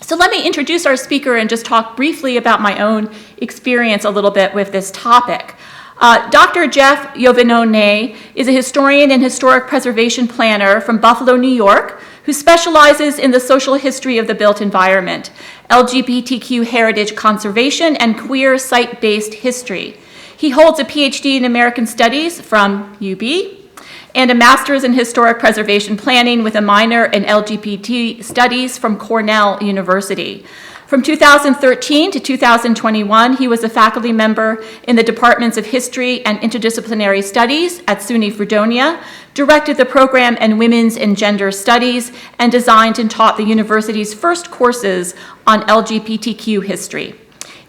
So let me introduce our speaker and just talk briefly about my own experience a little bit with this topic. Dr. Jeff Iovannone is a historian and historic preservation planner from Buffalo, New York, who specializes in the social history of the built environment, LGBTQ heritage conservation, and queer site-based history. He holds a PhD in American Studies from UB and a master's in historic preservation planning with a minor in LGBT Studies from Cornell University. From 2013 to 2021, he was a faculty member in the departments of History and Interdisciplinary Studies at SUNY Fredonia, directed the program in Women's and Gender Studies, and designed and taught the university's first courses on LGBTQ history.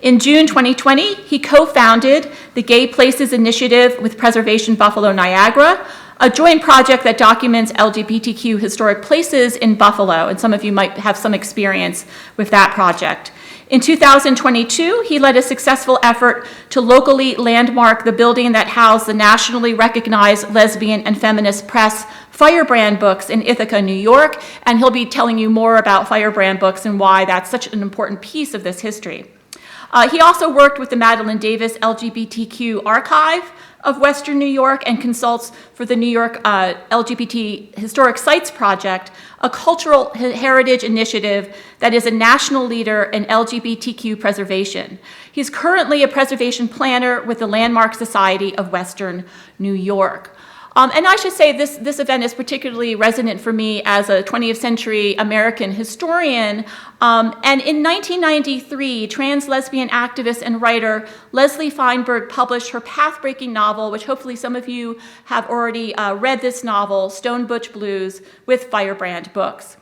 In June 2020, he co-founded the Gay Places Initiative with Preservation Buffalo Niagara, a joint project that documents LGBTQ historic places in Buffalo, and some of you might have some experience with that project. In 2022, he led a successful effort to locally landmark the building that housed the nationally recognized lesbian and feminist press Firebrand Books in Ithaca, New York, and he'll be telling you more about Firebrand Books and why that's such an important piece of this history. He also worked with the Madeline LGBTQ Archive of Western New York and consults for the New York LGBT Historic Sites Project, a cultural heritage initiative that is a national leader in LGBTQ preservation. He's currently a preservation planner with the Landmark Society of Western New York. And I should say this event is particularly resonant for me as a 20th century American historian. And in 1993, trans lesbian activist and writer Leslie Feinberg published her path-breaking novel, which hopefully some of you have already read this novel, Stone Butch Blues, with Firebrand Books.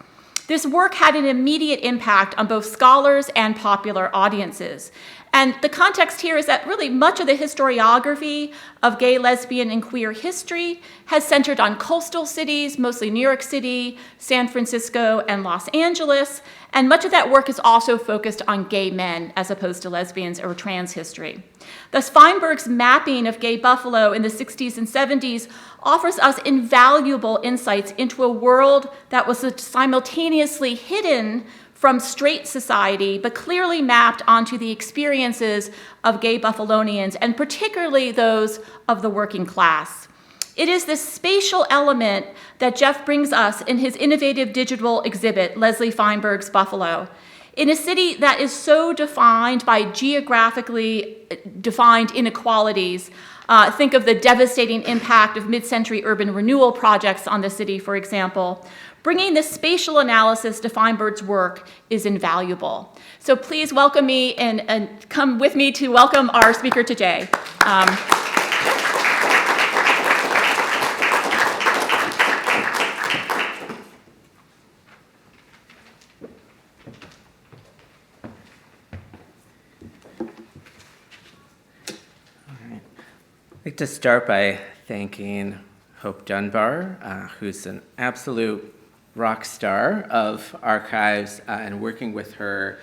This work had an immediate impact on both scholars and popular audiences. And the context here is that really much of the historiography of gay, lesbian, and queer history has centered on coastal cities, mostly New York City, San Francisco, and Los Angeles. And much of that work is also focused on gay men as opposed to lesbians or trans history. Thus, Feinberg's mapping of gay Buffalo in the 60s and 70s offers us invaluable insights into a world that was simultaneously hidden from straight society, but clearly mapped onto the experiences of gay Buffalonians, and particularly those of the working class. It is this spatial element that Jeff brings us in his innovative digital exhibit, Leslie Feinberg's Buffalo. In a city that is so defined by geographically defined inequalities, think of the devastating impact of mid-century urban renewal projects on the city, for example. Bringing this spatial analysis to Feinberg's work is invaluable. So please welcome me and come with me to welcome our speaker today. I'd like to start by thanking Hope Dunbar, who's an absolute rock star of archives, and working with her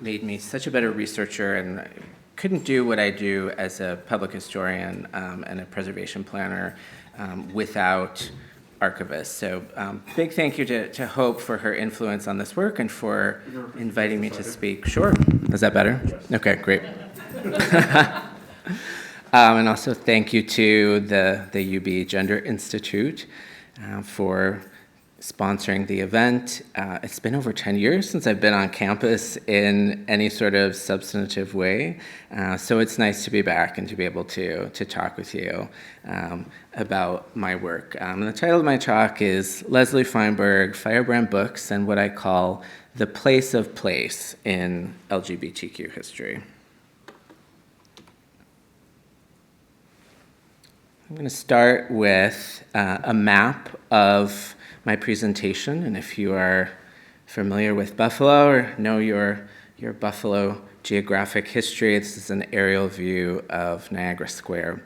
made me such a better researcher, and couldn't do what I do as a public historian and a preservation planner without archivists. So big thank you to Hope for her influence on this work and for inviting me to speak. Sure. Is that better? Okay, great. And also thank you to the UB Gender Institute for sponsoring the event. It's been over 10 years since I've been on campus in any sort of substantive way, so it's nice to be back and to be able to talk with you about my work. And the title of my talk is Leslie Feinberg, Firebrand Books, and what I call the place of place in LGBTQ history. I'm going to start with a map of my presentation, and if you are familiar with Buffalo or know your Buffalo geographic history, this is an aerial view of Niagara Square.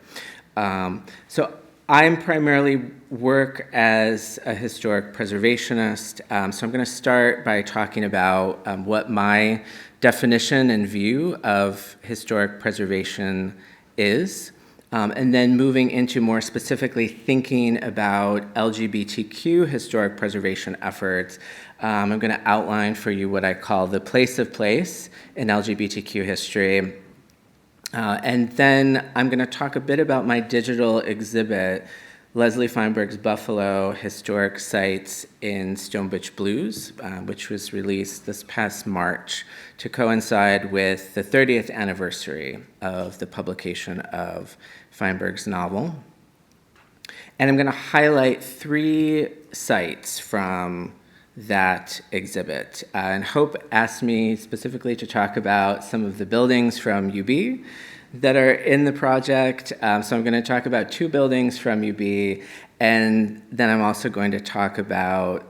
So I primarily work as a historic preservationist, so I'm going to start by talking about what my definition and view of historic preservation is. And then moving into more specifically thinking about LGBTQ historic preservation efforts I'm going to outline for you what I call the place of place in LGBTQ history. And then I'm going to talk a bit about my digital exhibit, Leslie Feinberg's Buffalo Historic Sites in Stone Butch Blues, which was released this past March to coincide with the 30th anniversary of the publication of Feinberg's novel. And I'm going to highlight 3 sites from that exhibit. And Hope asked me specifically to talk about some of the buildings from UB that are in the project. So I'm going to talk about 2 buildings from UB, and then I'm also going to talk about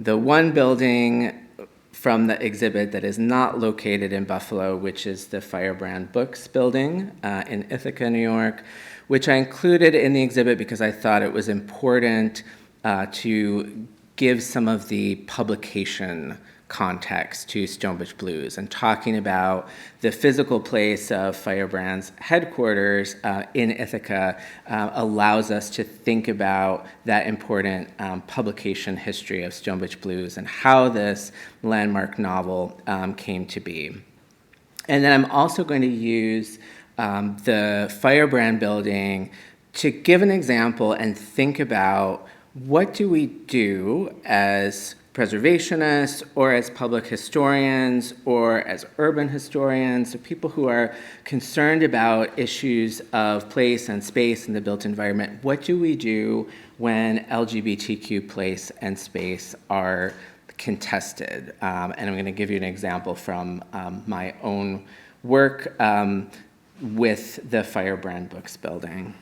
the one building from the exhibit that is not located in Buffalo, which is the Firebrand Books Building in Ithaca, New York, which I included in the exhibit because I thought it was important to give some of the publication context to Stone Butch Blues, and talking about the physical place of Firebrand's headquarters in Ithaca allows us to think about that important publication history of Stone Butch Blues and how this landmark novel came to be. And then I'm also going to use the Firebrand building to give an example and think about what do we do as preservationists or as public historians or as urban historians, so people who are concerned about issues of place and space in the built environment. What do we do when LGBTQ place and space are contested? And I'm going to give you an example from my own work with the Firebrand Books Building.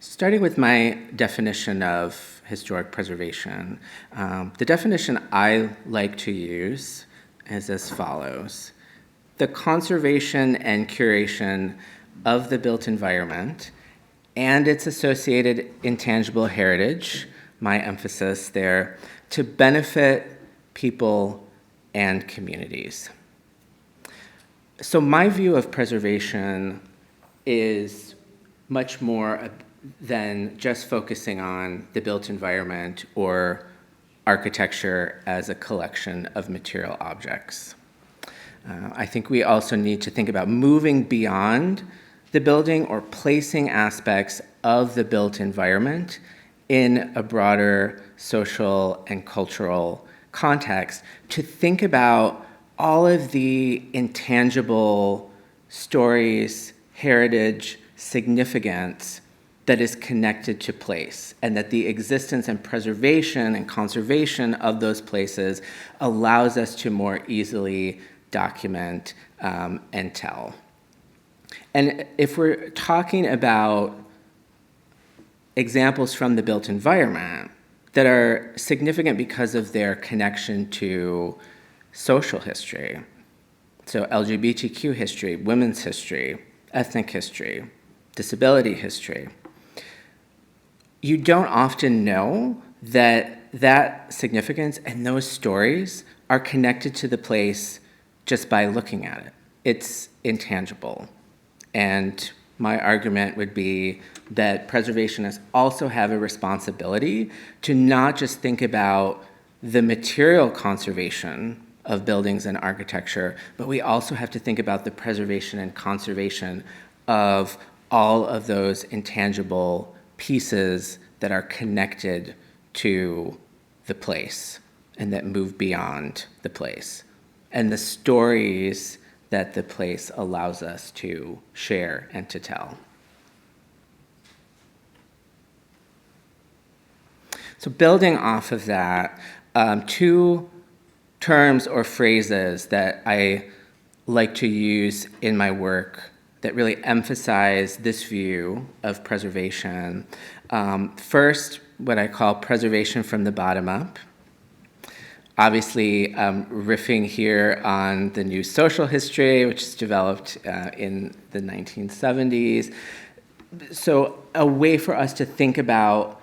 Starting with my definition of historic preservation, the definition I like to use is as follows: the conservation and curation of the built environment and its associated intangible heritage, my emphasis there, to benefit people and communities. So my view of preservation is much more than just focusing on the built environment or architecture as a collection of material objects. I think we also need to think about moving beyond the building or placing aspects of the built environment in a broader social and cultural context to think about all of the intangible stories, heritage, significance that is connected to place, and that the existence and preservation and conservation of those places allows us to more easily document and tell. And if we're talking about examples from the built environment that are significant because of their connection to social history, so LGBTQ history, women's history, ethnic history, disability history, you don't often know that that significance and those stories are connected to the place just by looking at it. It's intangible. And my argument would be that preservationists also have a responsibility to not just think about the material conservation of buildings and architecture, but we also have to think about the preservation and conservation of all of those intangible pieces that are connected to the place and that move beyond the place, and the stories that the place allows us to share and to tell. So building off of that, 2 terms or phrases that I like to use in my work that really emphasize this view of preservation. First, what I call preservation from the bottom up. Obviously, riffing here on the new social history, which is developed in the 1970s. So a way for us to think about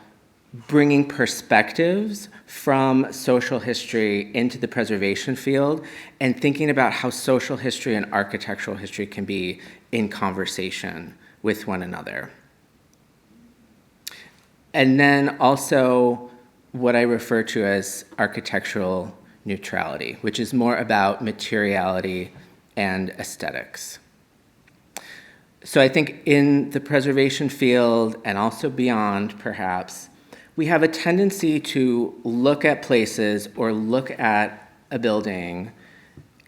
bringing perspectives from social history into the preservation field and thinking about how social history and architectural history can be in conversation with one another. And then also what I refer to as architectural neutrality, which is more about materiality and aesthetics. So I think in the preservation field and also beyond, perhaps, we have a tendency to look at places or look at a building,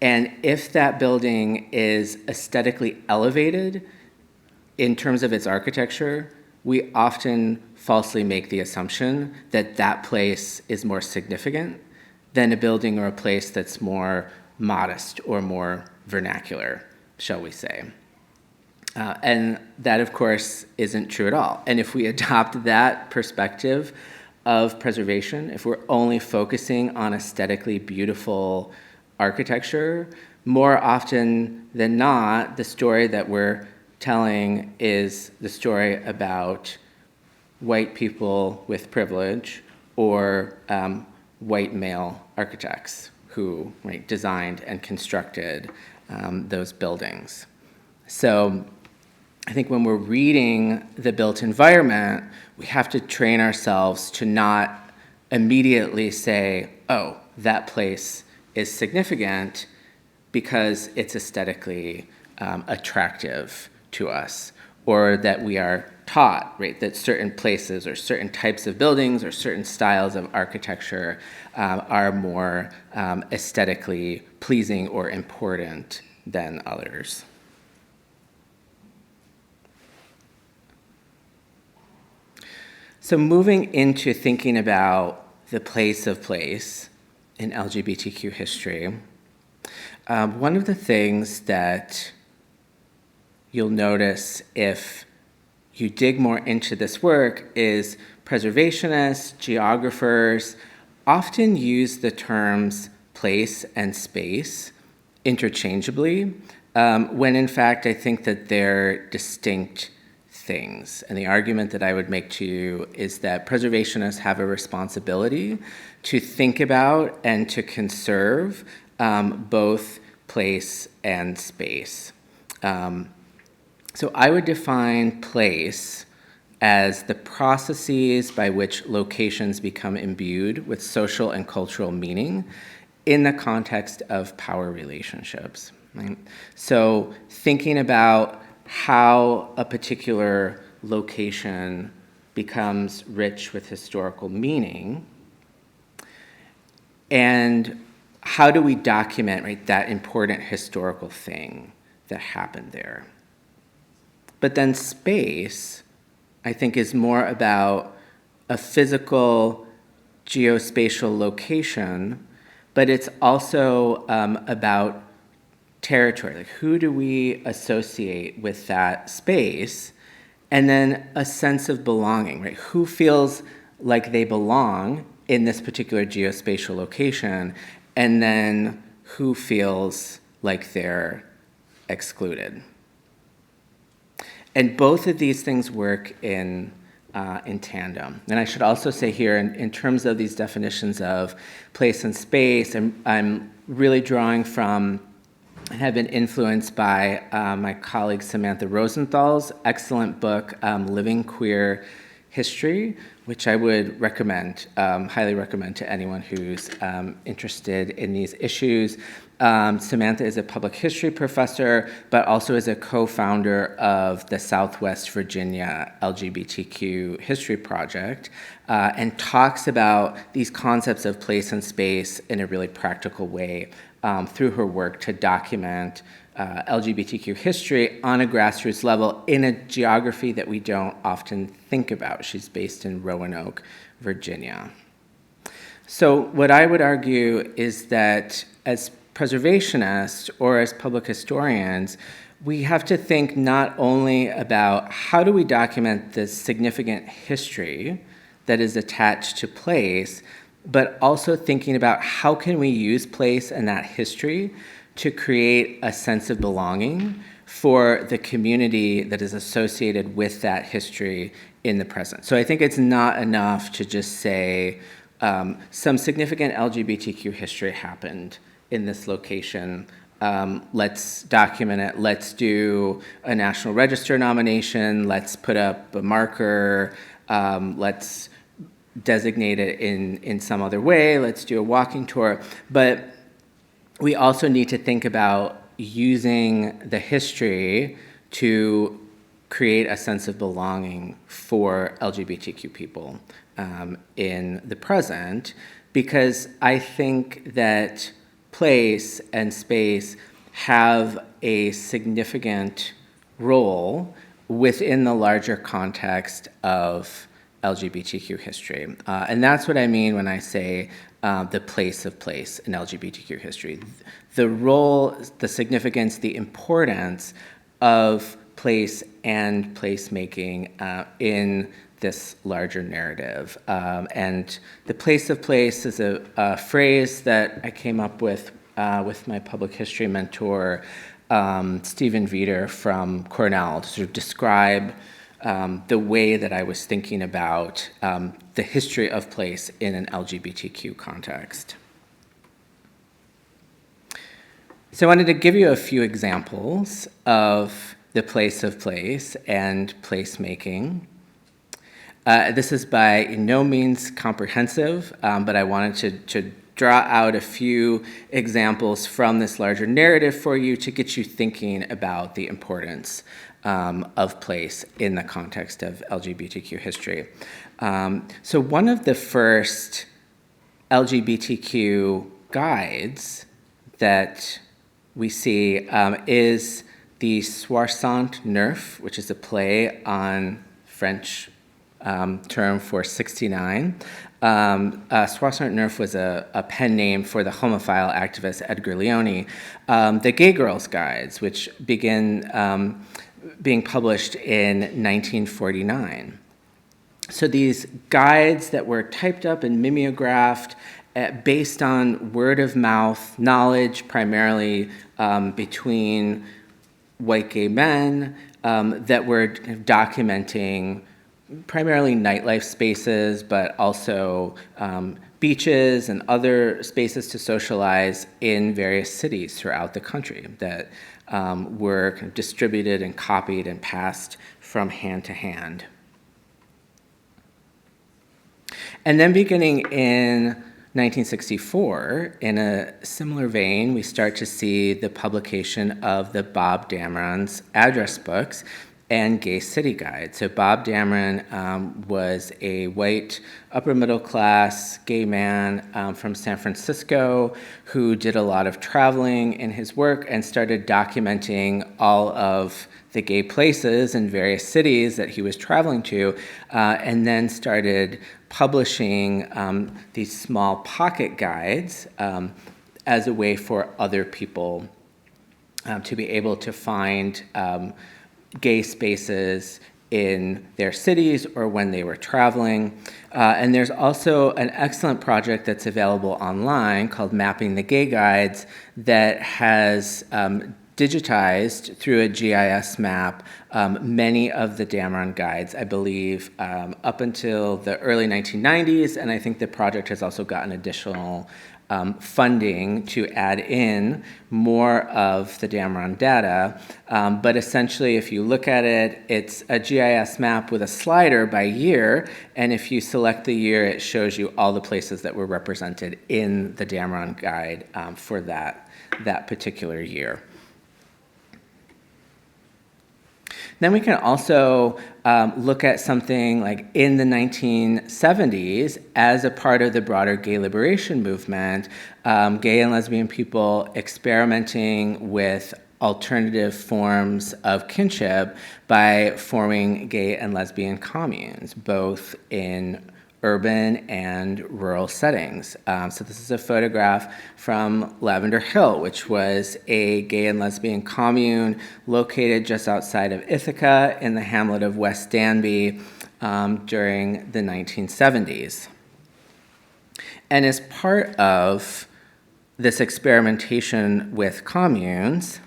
and if that building is aesthetically elevated in terms of its architecture, we often falsely make the assumption that that place is more significant than a building or a place that's more modest or more vernacular, shall we say. And that, of course, isn't true at all. And if we adopt that perspective of preservation, if we're only focusing on aesthetically beautiful architecture, more often than not, the story that we're telling is the story about white people with privilege or white male architects who designed and constructed those buildings. So I think when we're reading the built environment, we have to train ourselves to not immediately say, oh, that place is significant because it's aesthetically attractive to us, or that we are taught, right, that certain places or certain types of buildings or certain styles of architecture are more aesthetically pleasing or important than others. So moving into thinking about the place of place in LGBTQ history, one of the things that you'll notice if you dig more into this work is preservationists, geographers often use the terms place and space interchangeably, when in fact I think that they're distinct things. And the argument that I would make to you is that preservationists have a responsibility to think about and to conserve both place and space. So I would define place as the processes by which locations become imbued with social and cultural meaning in the context of power relationships. Right? So thinking about how a particular location becomes rich with historical meaning, and how do we document, right, that important historical thing that happened there. But then space, I think, is more about a physical geospatial location, but it's also about territory. Like, who do we associate with that space? And then a sense of belonging, right? Who feels like they belong in this particular geospatial location, and then who feels like they're excluded? And both of these things work in tandem. And I should also say here, in terms of these definitions of place and space, I'm really drawing from and have been influenced by my colleague Samantha Rosenthal's excellent book, Living Queer History, which I would recommend, highly recommend to anyone who's interested in these issues. Samantha is a public history professor, but also is a co-founder of the Southwest Virginia LGBTQ History Project, and talks about these concepts of place and space in a really practical way through her work to document LGBTQ history on a grassroots level in a geography that we don't often think about. She's based in Roanoke, Virginia. So what I would argue is that as preservationists or as public historians, we have to think not only about how do we document the significant history that is attached to place, but also thinking about how can we use place and that history to create a sense of belonging for the community that is associated with that history in the present. So I think it's not enough to just say some significant LGBTQ history happened in this location. Let's document it. Let's do a National Register nomination. Let's put up a marker. let's designate it in some other way, let's do a walking tour. But we also need to think about using the history to create a sense of belonging for LGBTQ people in the present, because I think that place and space have a significant role within the larger context of LGBTQ history. And that's what I mean when I say the place of place in LGBTQ history. The role, the significance, the importance of place and placemaking in this larger narrative. And the place of place is a phrase that I came up with my public history mentor, Stephen Veeder from Cornell, to sort of describe the way that I was thinking about the history of place in an LGBTQ context. So I wanted to give you a few examples of the place of place and placemaking. This is by no means comprehensive, but I wanted to draw out a few examples from this larger narrative for you to get you thinking about the importance of place in the context of LGBTQ history. So one of the first LGBTQ guides that we see is the Soixante Neuf, which is a play on French term for 69. Soixante Neuf was a pen name for the homophile activist Edgar Leone. The Gay Girls Guides, which begin being published in 1949. So these guides that were typed up and mimeographed based on word of mouth knowledge, primarily between white gay men, that were documenting primarily nightlife spaces, but also beaches and other spaces to socialize in various cities throughout the country that were kind of distributed and copied and passed from hand to hand. And then beginning in 1964, in a similar vein, we start to see the publication of the Bob Dameron's address books and Gay City Guide. So Bob Dameron was a white, upper middle class gay man from San Francisco who did a lot of traveling in his work and started documenting all of the gay places in various cities that he was traveling to, and then started publishing these small pocket guides as a way for other people to be able to find gay spaces in their cities or when they were traveling. And there's also an excellent project that's available online called Mapping the Gay Guides that has digitized through a GIS map many of the Dameron guides, I believe, up until the early 1990s, and I think the project has also gotten additional funding to add in more of the Dameron data. But essentially, if you look at it, it's a GIS map with a slider by year, and if you select the year, it shows you all the places that were represented in the Dameron guide for that particular year. Then we can also look at something like in the 1970s as a part of the broader gay liberation movement, gay and lesbian people experimenting with alternative forms of kinship by forming gay and lesbian communes, both in urban and rural settings. So this is a photograph from Lavender Hill, which was a gay and lesbian commune located just outside of Ithaca in the hamlet of West Danby during the 1970s. And as part of this experimentation with communes,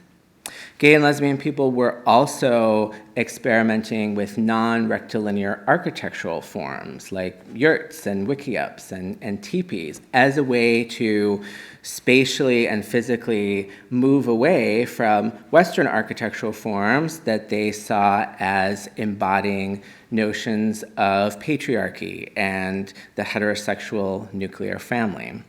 Gay and lesbian people were also experimenting with non-rectilinear architectural forms like yurts and wickiups and teepees as a way to spatially and physically move away from Western architectural forms that they saw as embodying notions of patriarchy and the heterosexual nuclear family.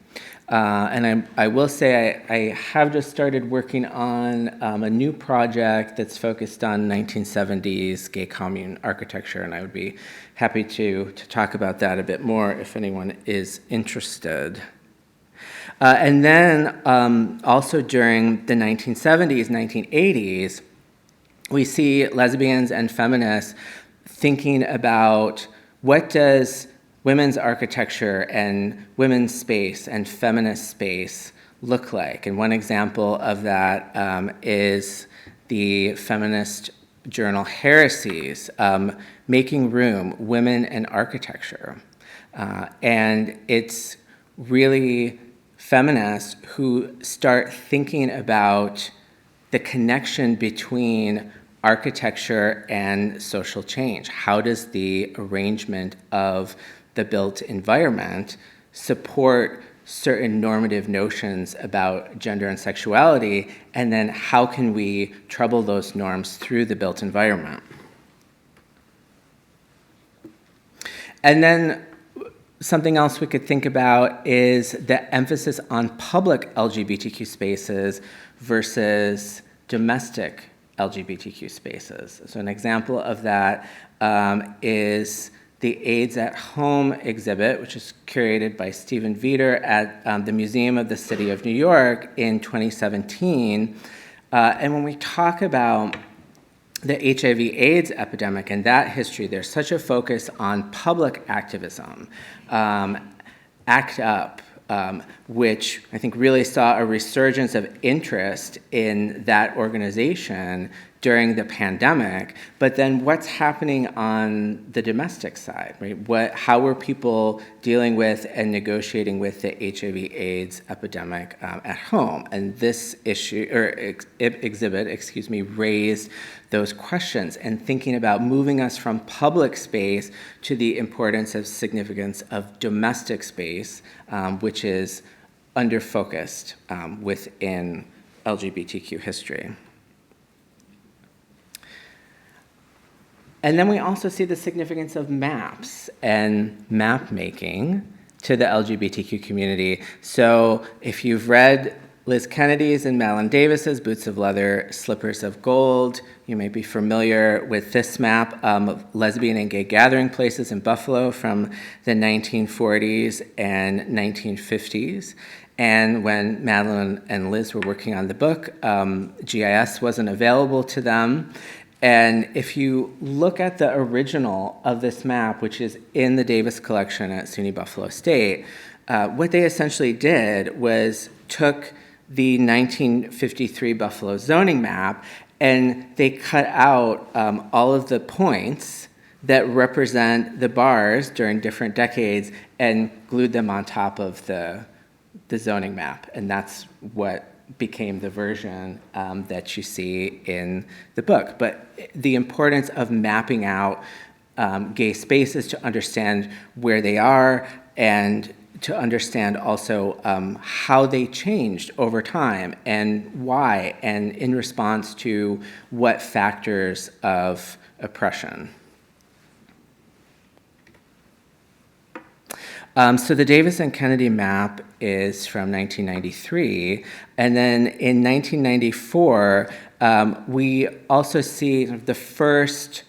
And I will say I have just started working on a new project that's focused on 1970s gay commune architecture, and I would be happy to talk about that a bit more if anyone is interested. And then also during the 1970s, 1980s, we see lesbians and feminists thinking about what does women's architecture and women's space and feminist space look like. And one example of that is the feminist journal Heresies, Making Room, Women and Architecture. And it's really feminists who start thinking about the connection between architecture and social change. How does the arrangement of the built environment support certain normative notions about gender and sexuality, and then how can we trouble those norms through the built environment? And then something else we could think about is the emphasis on public LGBTQ spaces versus domestic LGBTQ spaces. So an example of that is the AIDS at Home exhibit, which is curated by Stephen Veeder at the Museum of the City of New York in 2017. And when we talk about the HIV/AIDS epidemic and that history, there's such a focus on public activism, ACT UP, which I think really saw a resurgence of interest in that organization during the pandemic. But then what's happening on the domestic side, right? How were people dealing with and negotiating with the HIV/AIDS epidemic at home? And this issue, or exhibit, raised those questions and thinking about moving us from public space to the importance of significance of domestic space, which is under-focused within LGBTQ history. And then we also see the significance of maps and map making to the LGBTQ community. So if you've read Liz Kennedy's and Madeline Davis's Boots of Leather, Slippers of Gold, you may be familiar with this map of lesbian and gay gathering places in Buffalo from the 1940s and 1950s. And when Madeline and Liz were working on the book, GIS wasn't available to them. And if you look at the original of this map, which is in the Davis collection at SUNY Buffalo State, what they essentially did was took the 1953 Buffalo zoning map and they cut out all of the points that represent the bars during different decades and glued them on top of the zoning map. And that's what became the version that you see in the book. But the importance of mapping out gay spaces to understand where they are and to understand also how they changed over time and why, and in response to what factors of oppression. So the Davis and Kennedy map is from 1993, and then in 1994, we also see the first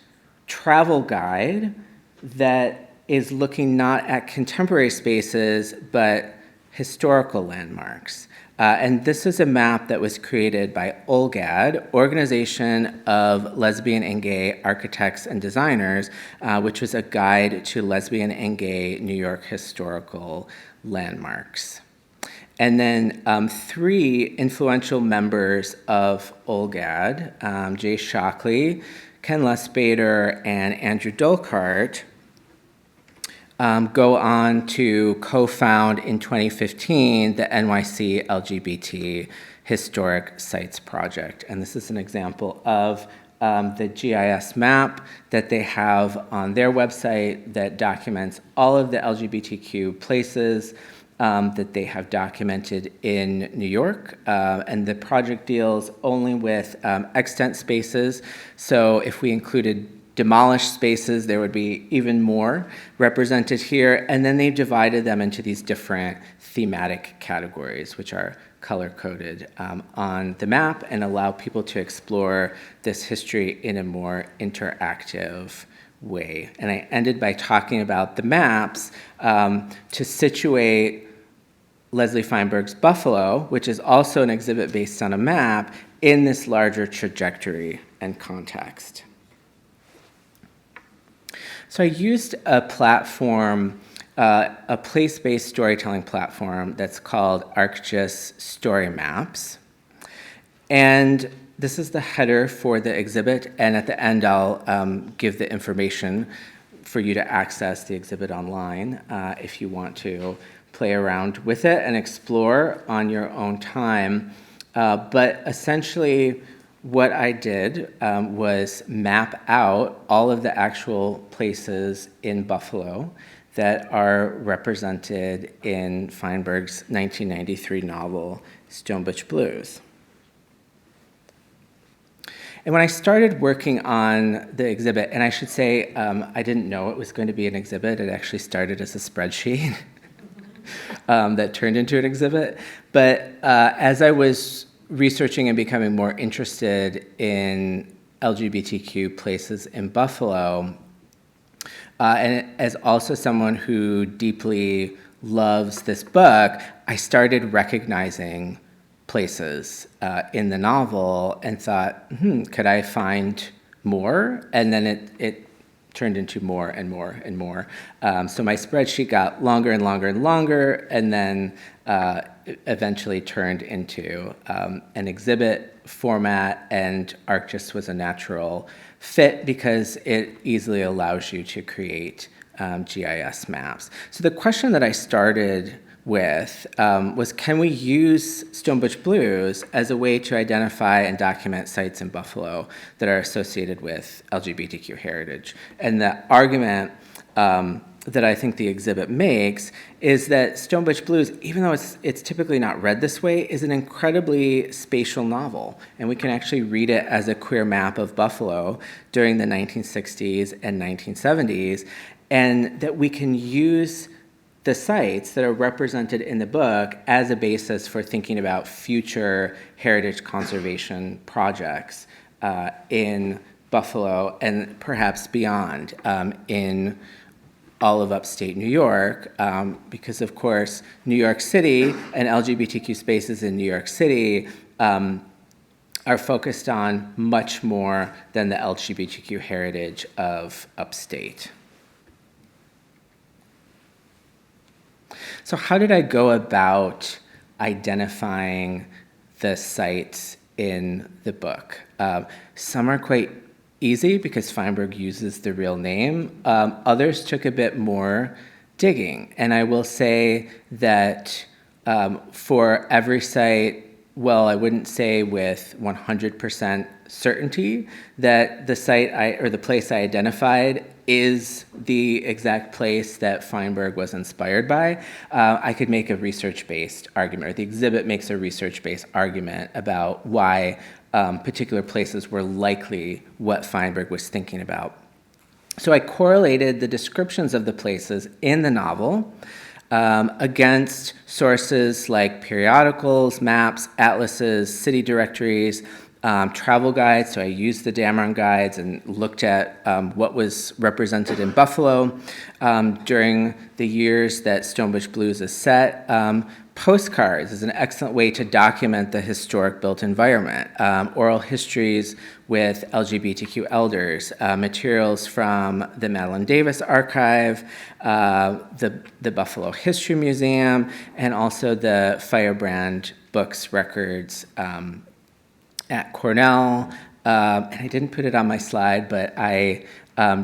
travel guide that is looking not at contemporary spaces, but historical landmarks. And this is a map that was created by OLGAD, Organization of Lesbian and Gay Architects and Designers, which was a guide to lesbian and gay New York historical landmarks. And then three influential members of OLGAD, Jay Shockley, Ken Lustbader, and Andrew Dolkart, go on to co-found in 2015 the NYC LGBT Historic Sites Project. And this is an example of the GIS map that they have on their website that documents all of the LGBTQ places that they have documented in New York. And the project deals only with extant spaces. So if we included demolished spaces, there would be even more represented here. And then they've divided them into these different thematic categories, which are color-coded on the map and allow people to explore this history in a more interactive way. And I ended by talking about the maps to situate Leslie Feinberg's Buffalo, which is also an exhibit based on a map, in this larger trajectory and context. So I used a platform, a place-based storytelling platform that's called ArcGIS Story Maps. And this is the header for the exhibit, and at the end I'll give the information for you to access the exhibit online if you want to play around with it and explore on your own time. But essentially, what I did was map out all of the actual places in Buffalo that are represented in Feinberg's 1993 novel, Stone Butch Blues. And when I started working on the exhibit, and I should say I didn't know it was going to be an exhibit, it actually started as a spreadsheet that turned into an exhibit. But as I was researching and becoming more interested in LGBTQ places in Buffalo, and as also someone who deeply loves this book, I started recognizing places in the novel and thought, could I find more? And then it turned into more and more and more. So my spreadsheet got longer and longer and longer, and then eventually turned into an exhibit format, and ArcGIS was a natural fit because it easily allows you to create GIS maps. So the question that I started with was, can we use Stone Butch Blues as a way to identify and document sites in Buffalo that are associated with LGBTQ heritage? And the argument that I think the exhibit makes is that Stone Butch Blues, even though it's typically not read this way, is an incredibly spatial novel. And we can actually read it as a queer map of Buffalo during the 1960s and 1970s, and that we can use the sites that are represented in the book as a basis for thinking about future heritage conservation projects in Buffalo and perhaps beyond in all of upstate New York, because of course New York City and LGBTQ spaces in New York City are focused on much more than the LGBTQ heritage of upstate. So how did I go about identifying the sites in the book? Some are quite easy because Feinberg uses the real name. Others took a bit more digging. And I will say that for every site, well, I wouldn't say with 100% certainty that the site or the place I identified is the exact place that Feinberg was inspired by. I could make a research-based argument, or the exhibit makes a research-based argument about why particular places were likely what Feinberg was thinking about. So I correlated the descriptions of the places in the novel against sources like periodicals, maps, atlases, city directories, travel guides. So I used the Dameron guides and looked at what was represented in Buffalo during the years that Stone Butch Blues is set. Postcards is an excellent way to document the historic built environment. Oral histories with LGBTQ elders, materials from the Madeline Davis Archive, the Buffalo History Museum, and also the Firebrand Books records at Cornell. And I didn't put it on my slide, but I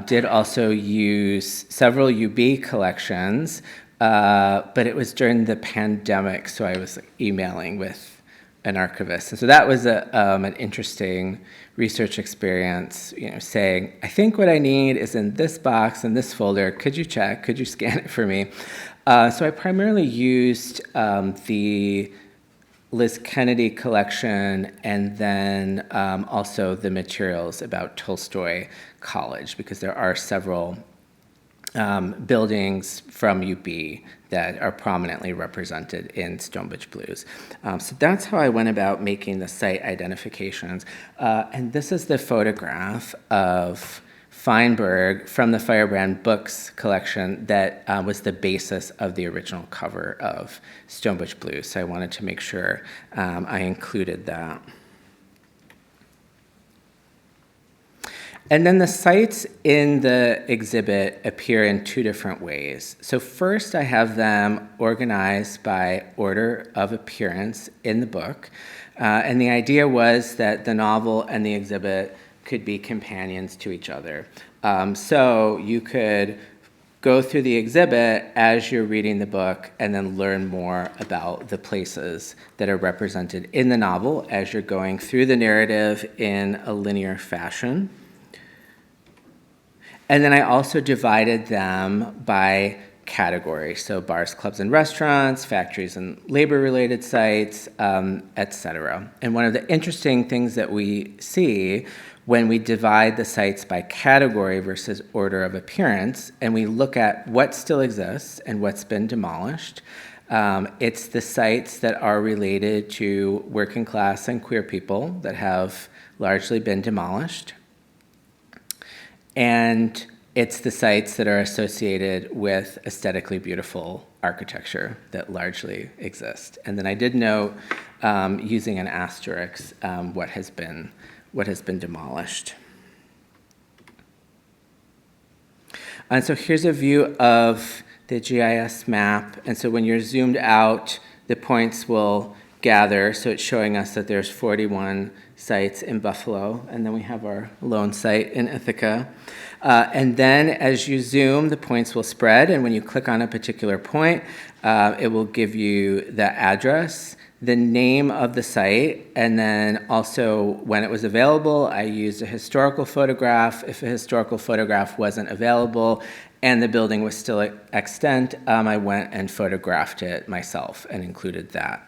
did also use several UB collections, but it was during the pandemic, so I was emailing with an archivist. And so that was an interesting research experience, saying, I think what I need is in this box, in this folder. Could you check? Could you scan it for me? So I primarily used the Liz Kennedy collection and then also the materials about Tolstoy College, because there are several buildings from UB that are prominently represented in Stone Butch Blues. So that's how I went about making the site identifications. And this is the photograph of Feinberg from the Firebrand Books collection that was the basis of the original cover of Stone Butch Blues. So I wanted to make sure I included that. And then the sites in the exhibit appear in two different ways. So first, I have them organized by order of appearance in the book. And the idea was that the novel and the exhibit could be companions to each other. So you could go through the exhibit as you're reading the book and then learn more about the places that are represented in the novel as you're going through the narrative in a linear fashion. And then I also divided them by category, so bars, clubs, and restaurants, factories and labor-related sites, et cetera. And one of the interesting things that we see when we divide the sites by category versus order of appearance, and we look at what still exists and what's been demolished, it's the sites that are related to working class and queer people that have largely been demolished. And it's the sites that are associated with aesthetically beautiful architecture that largely exist. And then I did note, using an asterisk, what has been demolished. And so here's a view of the GIS map. And so when you're zoomed out, the points will gather. So it's showing us that there's 41 sites in Buffalo, and then we have our lone site in Ithaca. And then as you zoom, the points will spread, and when you click on a particular point, it will give you the address, the name of the site, and then also when it was available, I used a historical photograph. If a historical photograph wasn't available and the building was still extant, I went and photographed it myself and included that.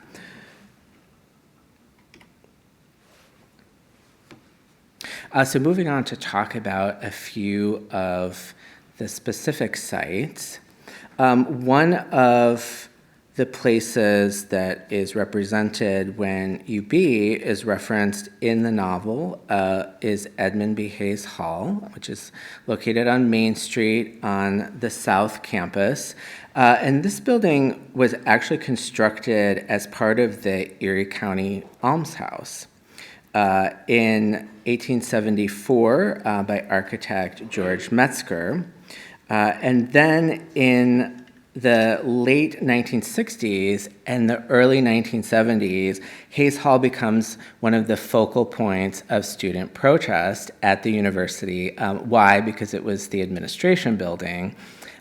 So moving on to talk about a few of the specific sites. One of the places that is represented when UB is referenced in the novel is Edmund B. Hayes Hall, which is located on Main Street on the South Campus. And this building was actually constructed as part of the Erie County Almshouse. In 1874 by architect George Metzger. And then in the late 1960s and the early 1970s, Hayes Hall becomes one of the focal points of student protest at the university. Why? Because it was the administration building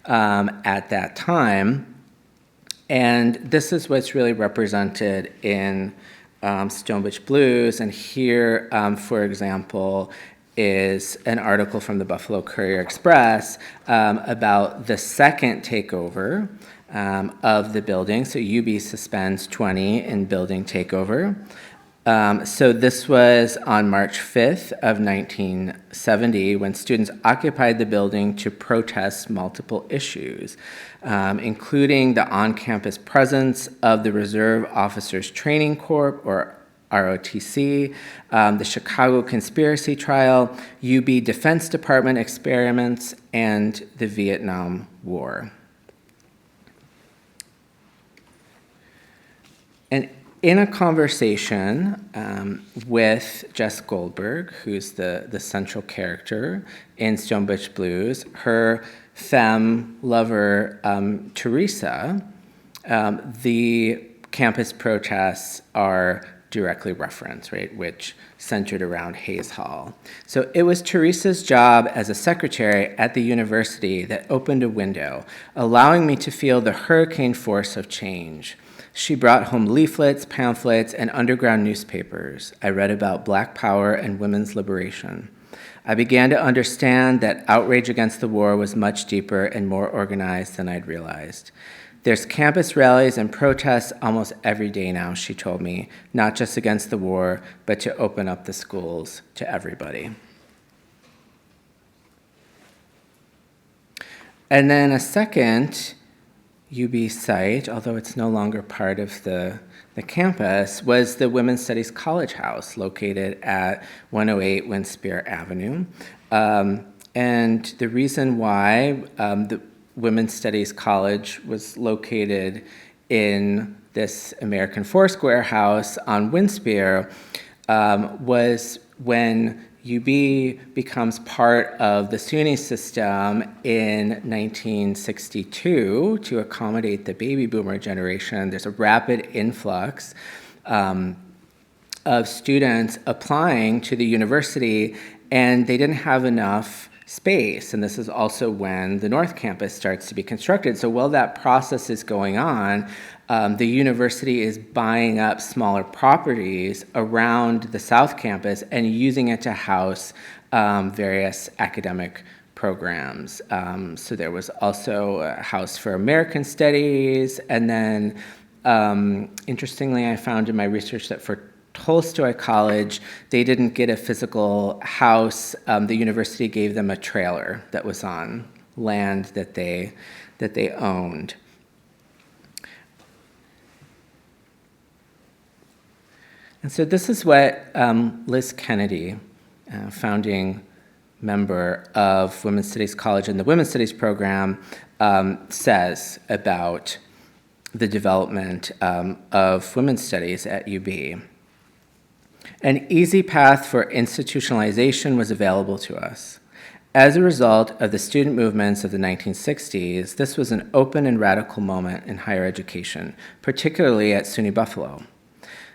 at that time. And this is what's really represented in Stone Butch Blues, and here, for example, is an article from the Buffalo Courier Express about the second takeover of the building. So UB suspends 20 in building takeover. So this was on March 5th of 1970 when students occupied the building to protest multiple issues, including the on-campus presence of the Reserve Officers Training Corps, or ROTC, the Chicago conspiracy trial, UB Defense Department experiments, and the Vietnam War. And in a conversation with Jess Goldberg, who's the central character in Stone Butch Blues, her femme lover, Teresa, the campus protests are directly referenced, right, which centered around Hayes Hall. So it was Teresa's job as a secretary at the university that opened a window, allowing me to feel the hurricane force of change. She brought home leaflets, pamphlets, and underground newspapers. I read about Black power and women's liberation. I began to understand that outrage against the war was much deeper and more organized than I'd realized. There's campus rallies and protests almost every day now, she told me, not just against the war, but to open up the schools to everybody. And then a second UB site, although it's no longer part of the campus, was the Women's Studies College House located at 108 Winspear Avenue. And the reason why the Women's Studies College was located in this American Foursquare house on Winspear was when UB becomes part of the SUNY system in 1962 to accommodate the baby boomer generation. There's a rapid influx of students applying to the university, and they didn't have enough space. And this is also when the North Campus starts to be constructed. So while that process is going on, the university is buying up smaller properties around the South Campus and using it to house various academic programs. So there was also a house for American Studies, and then interestingly, I found in my research that for Tolstoy College, they didn't get a physical house. The university gave them a trailer that was on land that they owned. And so this is what Liz Kennedy, founding member of Women's Studies College and the Women's Studies program, says about the development of women's studies at UB. An easy path for institutionalization was available to us. As a result of the student movements of the 1960s, this was an open and radical moment in higher education, particularly at SUNY Buffalo.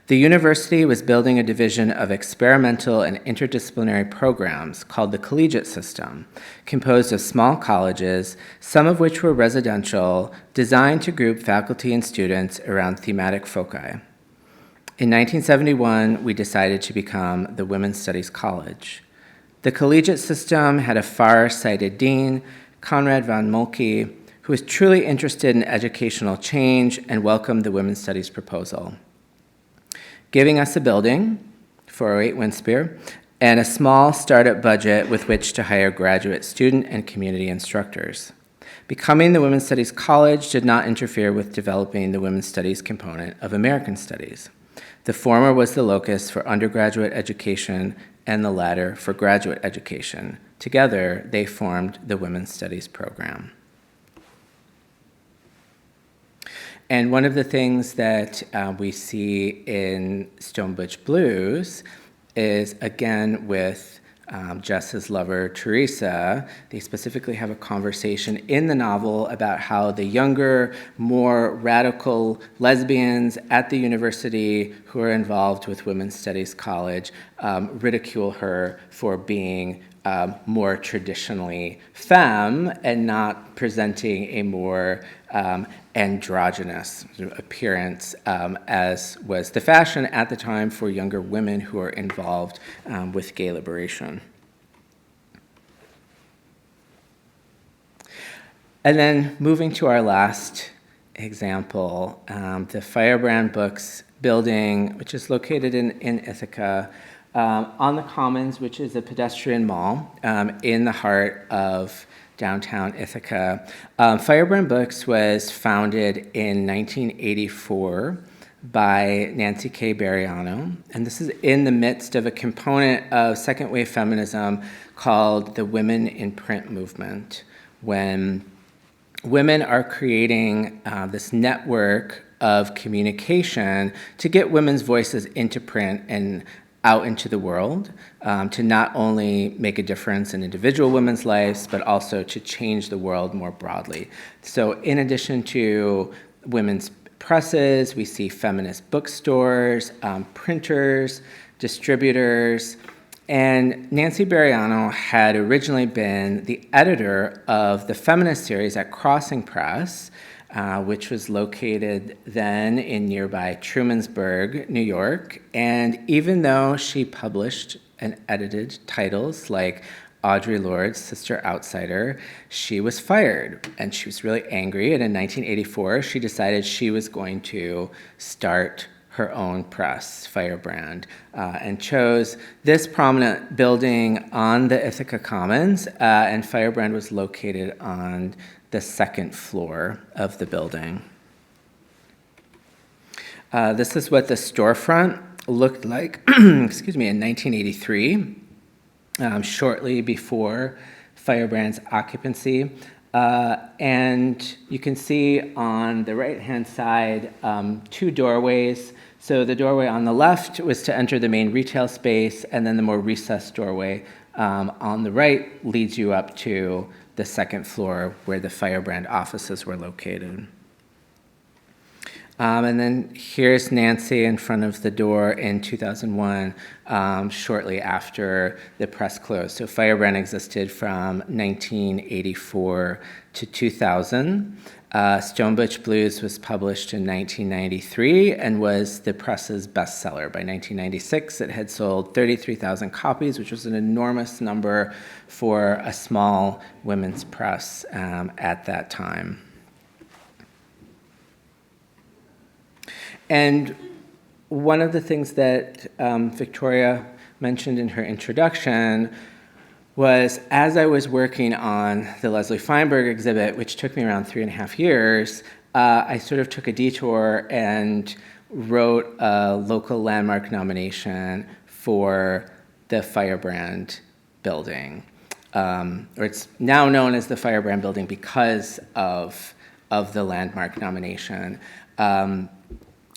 The university was building a division of experimental and interdisciplinary programs called the collegiate system, composed of small colleges, some of which were residential, designed to group faculty and students around thematic foci. In 1971, we decided to become the Women's Studies College. The collegiate system had a far-sighted dean, Conrad von Moltke, who was truly interested in educational change and welcomed the Women's Studies proposal, giving us a building, 408 Winspear, and a small startup budget with which to hire graduate student and community instructors. Becoming the Women's Studies College did not interfere with developing the Women's Studies component of American Studies. The former was the locus for undergraduate education and the latter for graduate education. Together, they formed the Women's Studies program. And one of the things that we see in Stone Butch Blues is, again, with Jess's lover, Teresa. They specifically have a conversation in the novel about how the younger, more radical lesbians at the university who are involved with Women's Studies College ridicule her for being more traditionally femme and not presenting a more androgynous appearance, as was the fashion at the time for younger women who are involved with gay liberation. And then moving to our last example, the Firebrand Books Building, which is located in Ithaca, on the Commons, which is a pedestrian mall in the heart of downtown Ithaca. Firebrand Books was founded in 1984 by Nancy K. Bariano, and this is in the midst of a component of second wave feminism called the Women in Print movement, when women are creating this network of communication to get women's voices into print and out into the world, to not only make a difference in individual women's lives, but also to change the world more broadly. So in addition to women's presses, we see feminist bookstores, printers, distributors, and Nancy Bariano had originally been the editor of the feminist series at Crossing Press, which was located then in nearby Trumansburg, New York. And even though she published and edited titles like Audre Lorde's Sister Outsider, she was fired, and she was really angry. And in 1984, she decided she was going to start her own press, Firebrand, and chose this prominent building on the Ithaca Commons, and Firebrand was located on the second floor of the building. This is what the storefront looked like, excuse me, in 1983. Shortly before Firebrand's occupancy. And you can see on the right-hand side 2 doorways. So the doorway on the left was to enter the main retail space, and then the more recessed doorway on the right leads you up to the second floor where the Firebrand offices were located. And then here's Nancy in front of the door in 2001, shortly after the press closed. So Firebrand existed from 1984 to 2000. Stone Butch Blues was published in 1993 and was the press's bestseller. By 1996, it had sold 33,000 copies, which was an enormous number for a small women's press at that time. And one of the things that Victoria mentioned in her introduction was, as I was working on the Leslie Feinberg exhibit, which took me around 3.5 years, I sort of took a detour and wrote a local landmark nomination for the Firebrand building. Or it's now known as the Firebrand building because of the landmark nomination.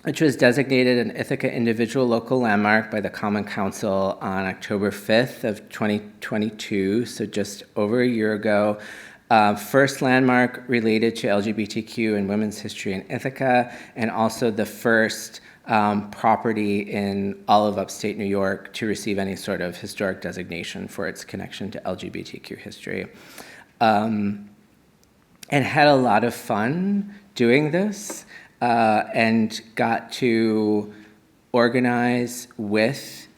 Which was designated an Ithaca Individual Local Landmark by the Common Council on October 5th of 2022, so just over a year ago. First landmark related to LGBTQ and women's history in Ithaca, and also the first property in all of upstate New York to receive any sort of historic designation for its connection to LGBTQ history. And had a lot of fun doing this. And got to organize with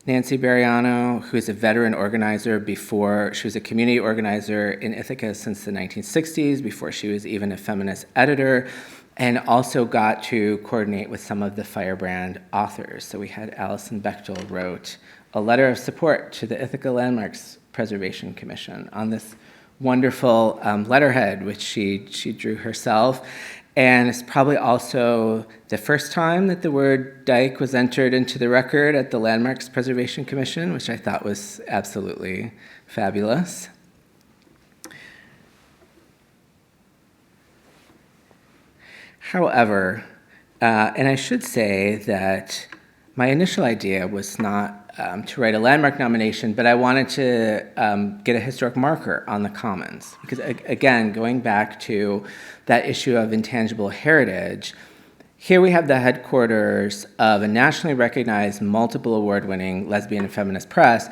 Nancy Bariano, who is a veteran organizer before. She was a community organizer in Ithaca since the 1960s, before she was even a feminist editor, and also got to coordinate with some of the Firebrand authors. So we had Alison Bechtel wrote a letter of support to the Ithaca Landmarks Preservation Commission on this wonderful letterhead, which she drew herself. And it's probably also the first time that the word dyke was entered into the record at the Landmarks Preservation Commission, which I thought was absolutely fabulous. However, and I should say that my initial idea was not to write a landmark nomination, but I wanted to get a historic marker on the commons. Because again, going back to that issue of intangible heritage, here we have the headquarters of a nationally recognized, multiple award-winning lesbian and feminist press,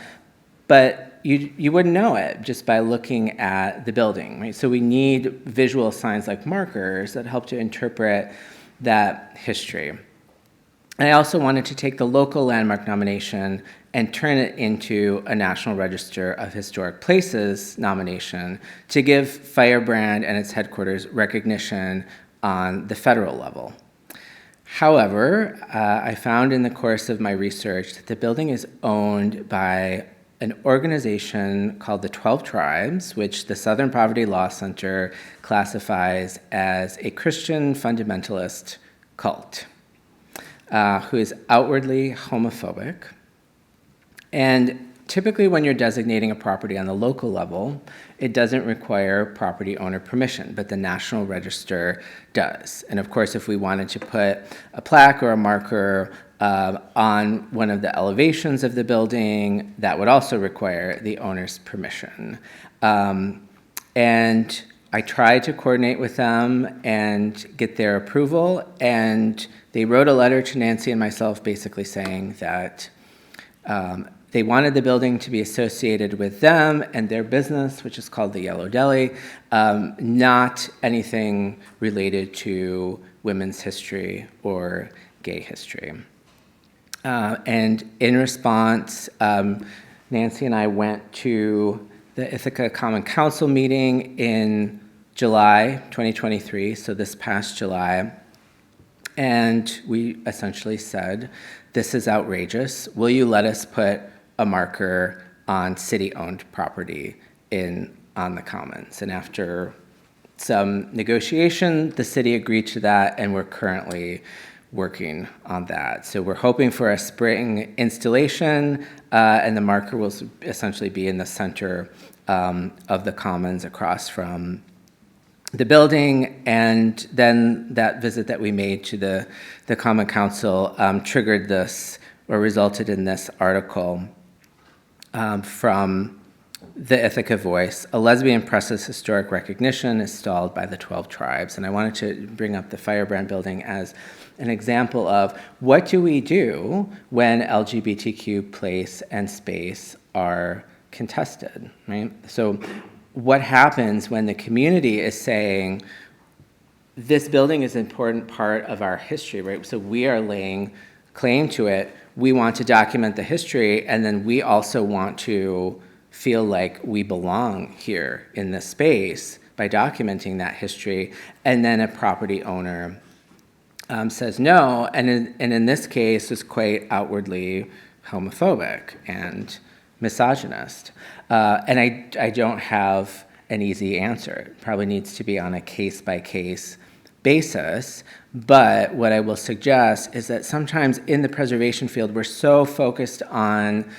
but you wouldn't know it just by looking at the building, right? So we need visual signs like markers that help to interpret that history. I also wanted to take the local landmark nomination and turn it into a National Register of Historic Places nomination to give Firebrand and its headquarters recognition on the federal level. However, I found in the course of my research that the building is owned by an organization called the 12 Tribes, which the Southern Poverty Law Center classifies as a Christian fundamentalist cult. Who is outwardly homophobic. And typically when you're designating a property on the local level, it doesn't require property owner permission, but the National Register does. And of course, if we wanted to put a plaque or a marker on one of the elevations of the building, that would also require the owner's permission. And I tried to coordinate with them and get their approval, and they wrote a letter to Nancy and myself basically saying that they wanted the building to be associated with them and their business, which is called the Yellow Deli, not anything related to women's history or gay history. And in response, Nancy and I went to the Ithaca Common Council meeting in July 2023, so this past July, and we essentially said, this is outrageous. Will you let us put a marker on city-owned property on the Commons? And after some negotiation, the city agreed to that, and we're currently working on that. So we're hoping for a spring installation, and the marker will essentially be in the center of the Commons across from the building. And then that visit that we made to the Common Council triggered this, or resulted in this article from the Ithaca Voice, a lesbian press's historic recognition is stalled by the 12 tribes. And I wanted to bring up the Firebrand Building as an example of what do we do when LGBTQ place and space are contested, right? So what happens when the community is saying, this building is an important part of our history, right? So we are laying claim to it. We want to document the history, and then we also want to feel like we belong here in this space by documenting that history. And then a property owner says no, and in this case is quite outwardly homophobic and misogynist. And I don't have an easy answer. It probably needs to be on a case-by-case basis, but what I will suggest is that sometimes in the preservation field, we're so focused on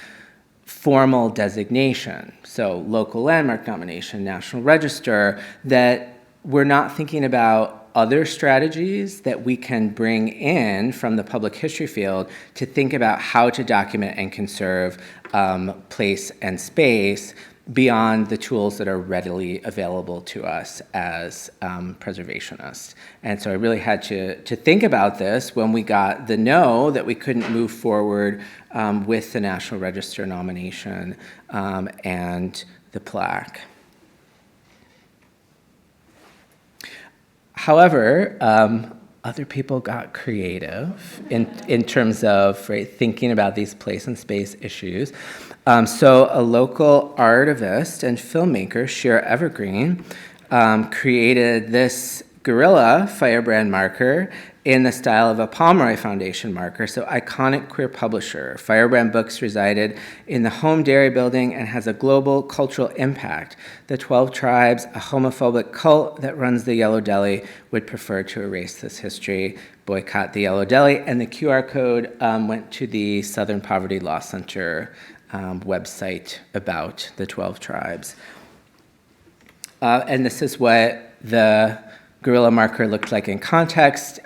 formal designation, so local landmark nomination, National Register, that we're not thinking about other strategies that we can bring in from the public history field to think about how to document and conserve place and space beyond the tools that are readily available to us as preservationists. And so I really had to think about this when we got the no that we couldn't move forward with the National Register nomination and the plaque. However, other people got creative in terms of thinking about these place and space issues. So a local artivist and filmmaker, Shira Evergreen, created this gorilla firebrand marker in the style of a Pomeroy Foundation marker. So iconic queer publisher. Firebrand Books resided in the Home Dairy Building and has a global cultural impact. The 12 tribes, a homophobic cult that runs the Yellow Deli, would prefer to erase this history, boycott the Yellow Deli, and the QR code went to the Southern Poverty Law Center website about the 12 tribes. And this is what the gorilla marker looked like in context,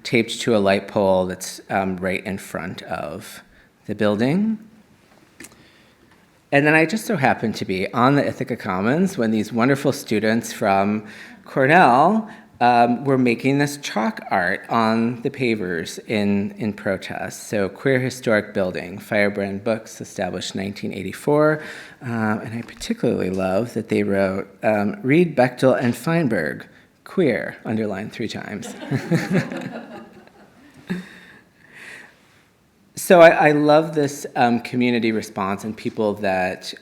taped to a light pole that's right in front of the building. And then I just so happened to be on the Ithaca Commons when these wonderful students from Cornell were making this chalk art on the pavers in protest. So Queer Historic Building, Firebrand Books, established 1984. And I particularly love that they wrote, Reed, Bechtel, and Feinberg, queer, underlined 3 times. So I love this community response and people that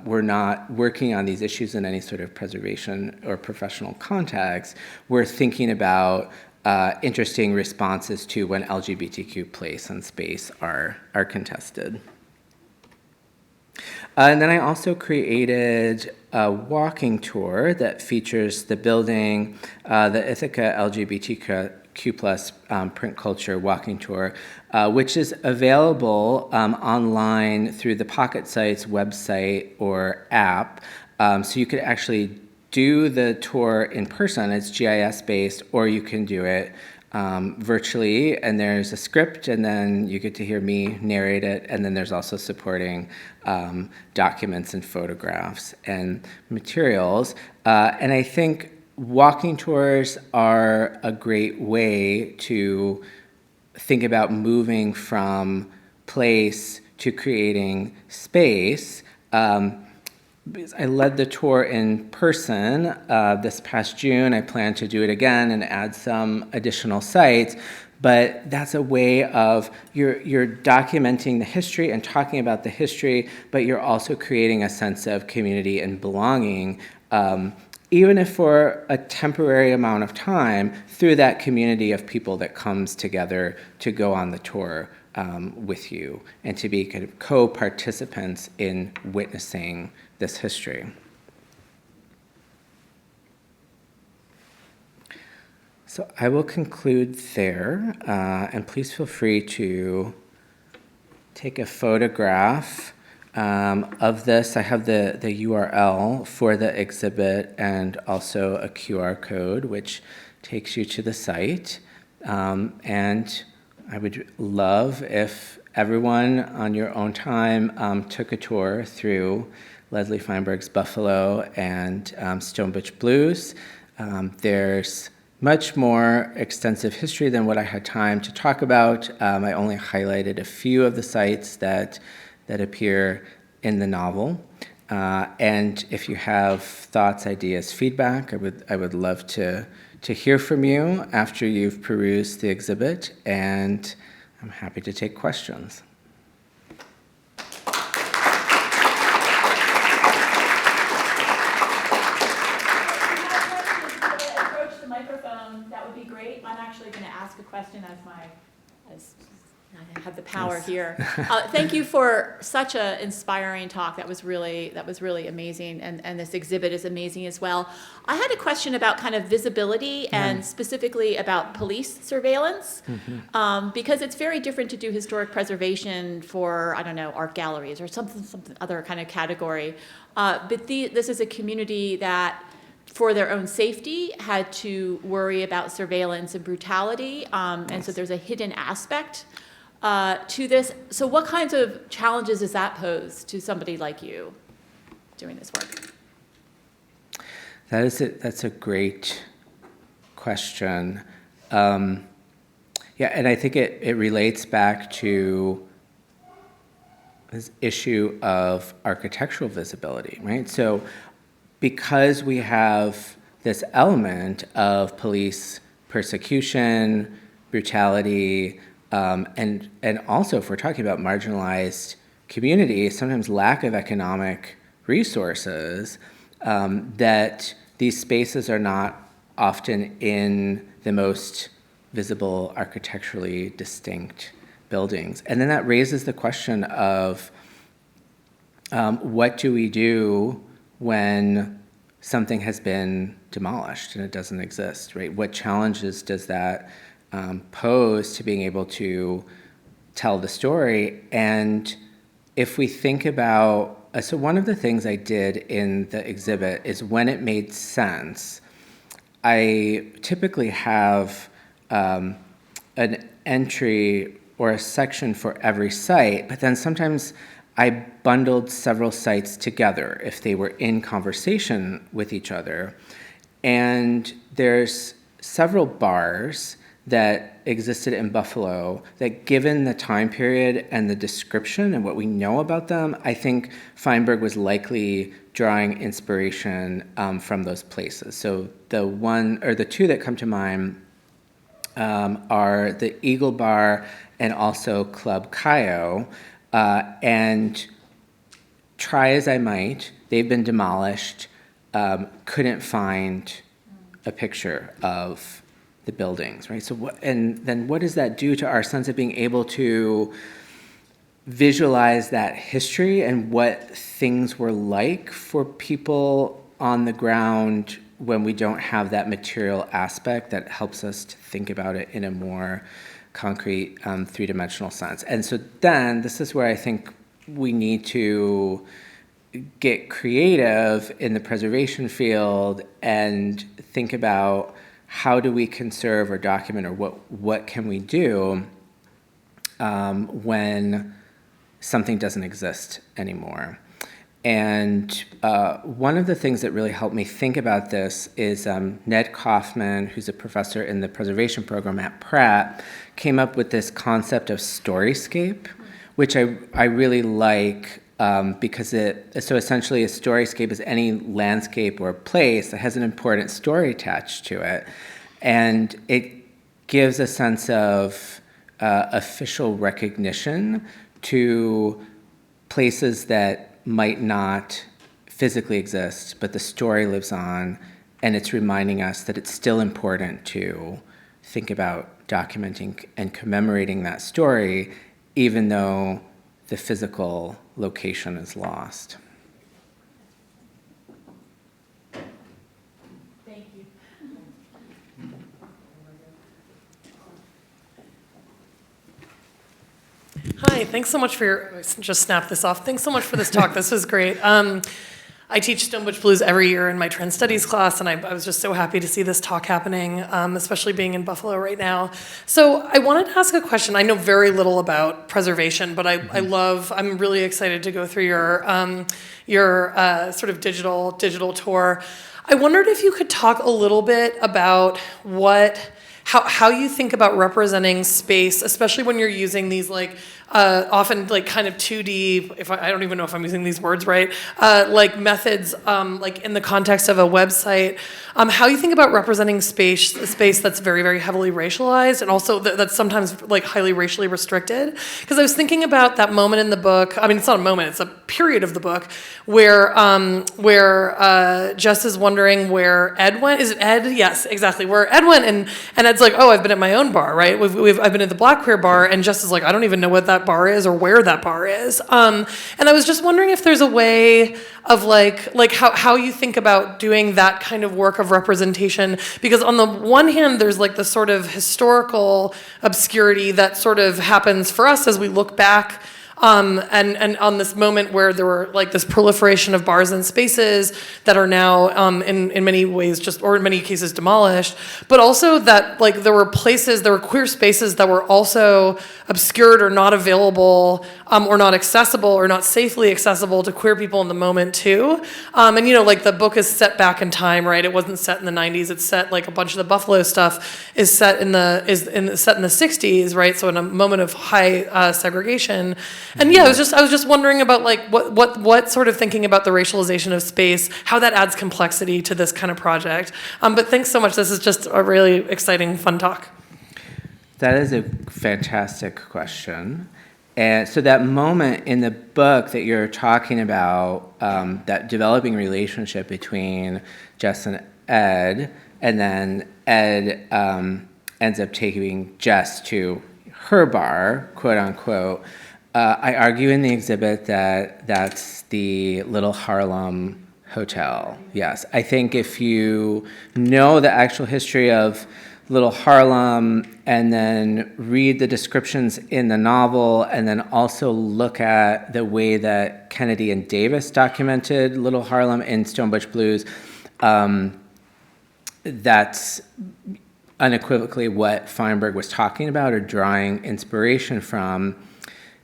were not working on these issues in any sort of preservation or professional context were thinking about interesting responses to when LGBTQ place and space are contested. And then I also created a walking tour that features the building, the Ithaca LGBTQ plus print culture walking tour, which is available online through the Pocket Sites website or app. So you could actually do the tour in person. It's GIS-based, or you can do it virtually, and there's a script, and then you get to hear me narrate it, and then there's also supporting documents and photographs and materials. And I think walking tours are a great way to think about moving from place to creating space. I led the tour in person this past June. I plan to do it again and add some additional sites. But that's a way of you're documenting the history and talking about the history, but you're also creating a sense of community and belonging, even if for a temporary amount of time, through that community of people that comes together to go on the tour with you and to be kind of co-participants in witnessing this history. So I will conclude there, and please feel free to take a photograph of this. I have the URL for the exhibit and also a QR code which takes you to the site. And I would love if everyone on your own time took a tour through Leslie Feinberg's Buffalo and Stone Butch Blues. There's much more extensive history than what I had time to talk about. I only highlighted a few of the sites that appear in the novel. And if you have thoughts, ideas, feedback, I would love to hear from you after you've perused the exhibit, and I'm happy to take questions. That would be great. I'm actually going to ask a question as I have the power here. Thank you for such an inspiring talk. That was really amazing, and this exhibit is amazing as well. I had a question about kind of visibility and specifically about police surveillance, because it's very different to do historic preservation for, I don't know, art galleries or something other kind of category. But this is a community that, for their own safety, had to worry about surveillance and brutality, and so there's a hidden aspect to this. So what kinds of challenges does that pose to somebody like you doing this work? That's a great question. And I think it relates back to this issue of architectural visibility, right? So because we have this element of police persecution, brutality, and also if we're talking about marginalized communities, sometimes lack of economic resources, that these spaces are not often in the most visible, architecturally distinct buildings. And then that raises the question of what do we do when something has been demolished and it doesn't exist, right? What challenges does that pose to being able to tell the story? And if we think about, so one of the things I did in the exhibit is when it made sense, I typically have an entry or a section for every site, but then sometimes I bundled several sites together if they were in conversation with each other. And there's several bars that existed in Buffalo that, given the time period and the description and what we know about them, I think Feinberg was likely drawing inspiration from those places. So the two that come to mind are the Eagle Bar and also Club Cayo. And try as I might, they've been demolished, couldn't find a picture of the buildings, right? So then what does that do to our sense of being able to visualize that history and what things were like for people on the ground when we don't have that material aspect that helps us to think about it in a more concrete, three-dimensional sense? And so then this is where I think we need to get creative in the preservation field and think about how do we conserve or document, or what can we do when something doesn't exist anymore. And one of the things that really helped me think about this is Ned Kaufman, who's a professor in the preservation program at Pratt, came up with this concept of storyscape, which I really like because so essentially a storyscape is any landscape or place that has an important story attached to it. And it gives a sense of official recognition to places that might not physically exist, but the story lives on, and it's reminding us that it's still important to think about documenting and commemorating that story, even though the physical location is lost. Thank you. Hi, thanks so much for just snap this off. Thanks so much for this talk. This was great. I teach Stone Butch Blues every year in my trans studies class, and I was just so happy to see this talk happening, especially being in Buffalo right now. So I wanted to ask a question. I know very little about preservation, but I'm really excited to go through your sort of digital tour. I wondered if you could talk a little bit about how you think about representing space, especially when you're using these often kind of 2D, I don't even know if I'm using these words right, methods in the context of a website. How you think about representing space that's very, very heavily racialized and also that's sometimes highly racially restricted. Because I was thinking about that moment in the book. I mean, it's not a moment; it's a period of the book where Jess is wondering where Ed went. Is it Ed? Yes, exactly. Where Ed went, and Ed's like, "Oh, I've been at my own bar, right? I've been at the Black Queer bar," and Jess is like, "I don't even know what that bar is or where that bar is." And I was just wondering if there's a way of how you think about doing that kind of work of representation, because on the one hand there's the sort of historical obscurity that sort of happens for us as we look back and on this moment where there were this proliferation of bars and spaces that are now in many ways or in many cases demolished, but also that there were queer spaces that were also obscured or not available or not accessible or not safely accessible to queer people in the moment too. And the book is set back in time, right? It wasn't set in the 90s. It's set a bunch of the Buffalo stuff is set in the 60s, right? So in a moment of high segregation. And yeah, I was just wondering about what sort of thinking about the racialization of space, how that adds complexity to this kind of project. But thanks so much. This is just a really exciting, fun talk. That is a fantastic question. And so that moment in the book that you're talking about, that developing relationship between Jess and Ed, and then Ed ends up taking Jess to her bar, quote unquote. I argue in the exhibit that that's the Little Harlem Hotel. Yes, I think if you know the actual history of Little Harlem and then read the descriptions in the novel and then also look at the way that Kennedy and Davis documented Little Harlem in Stone Butch Blues, that's unequivocally what Feinberg was talking about or drawing inspiration from,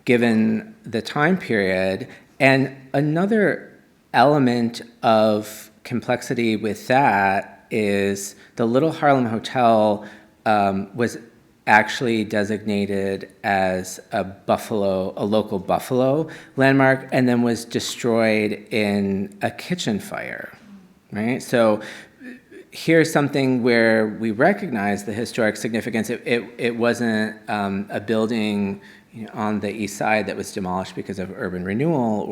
given the time period. And another element of complexity with that is the Little Harlem Hotel was actually designated as a local Buffalo landmark, and then was destroyed in a kitchen fire, right? So here's something where we recognize the historic significance. It wasn't a building on the east side that was demolished because of urban renewal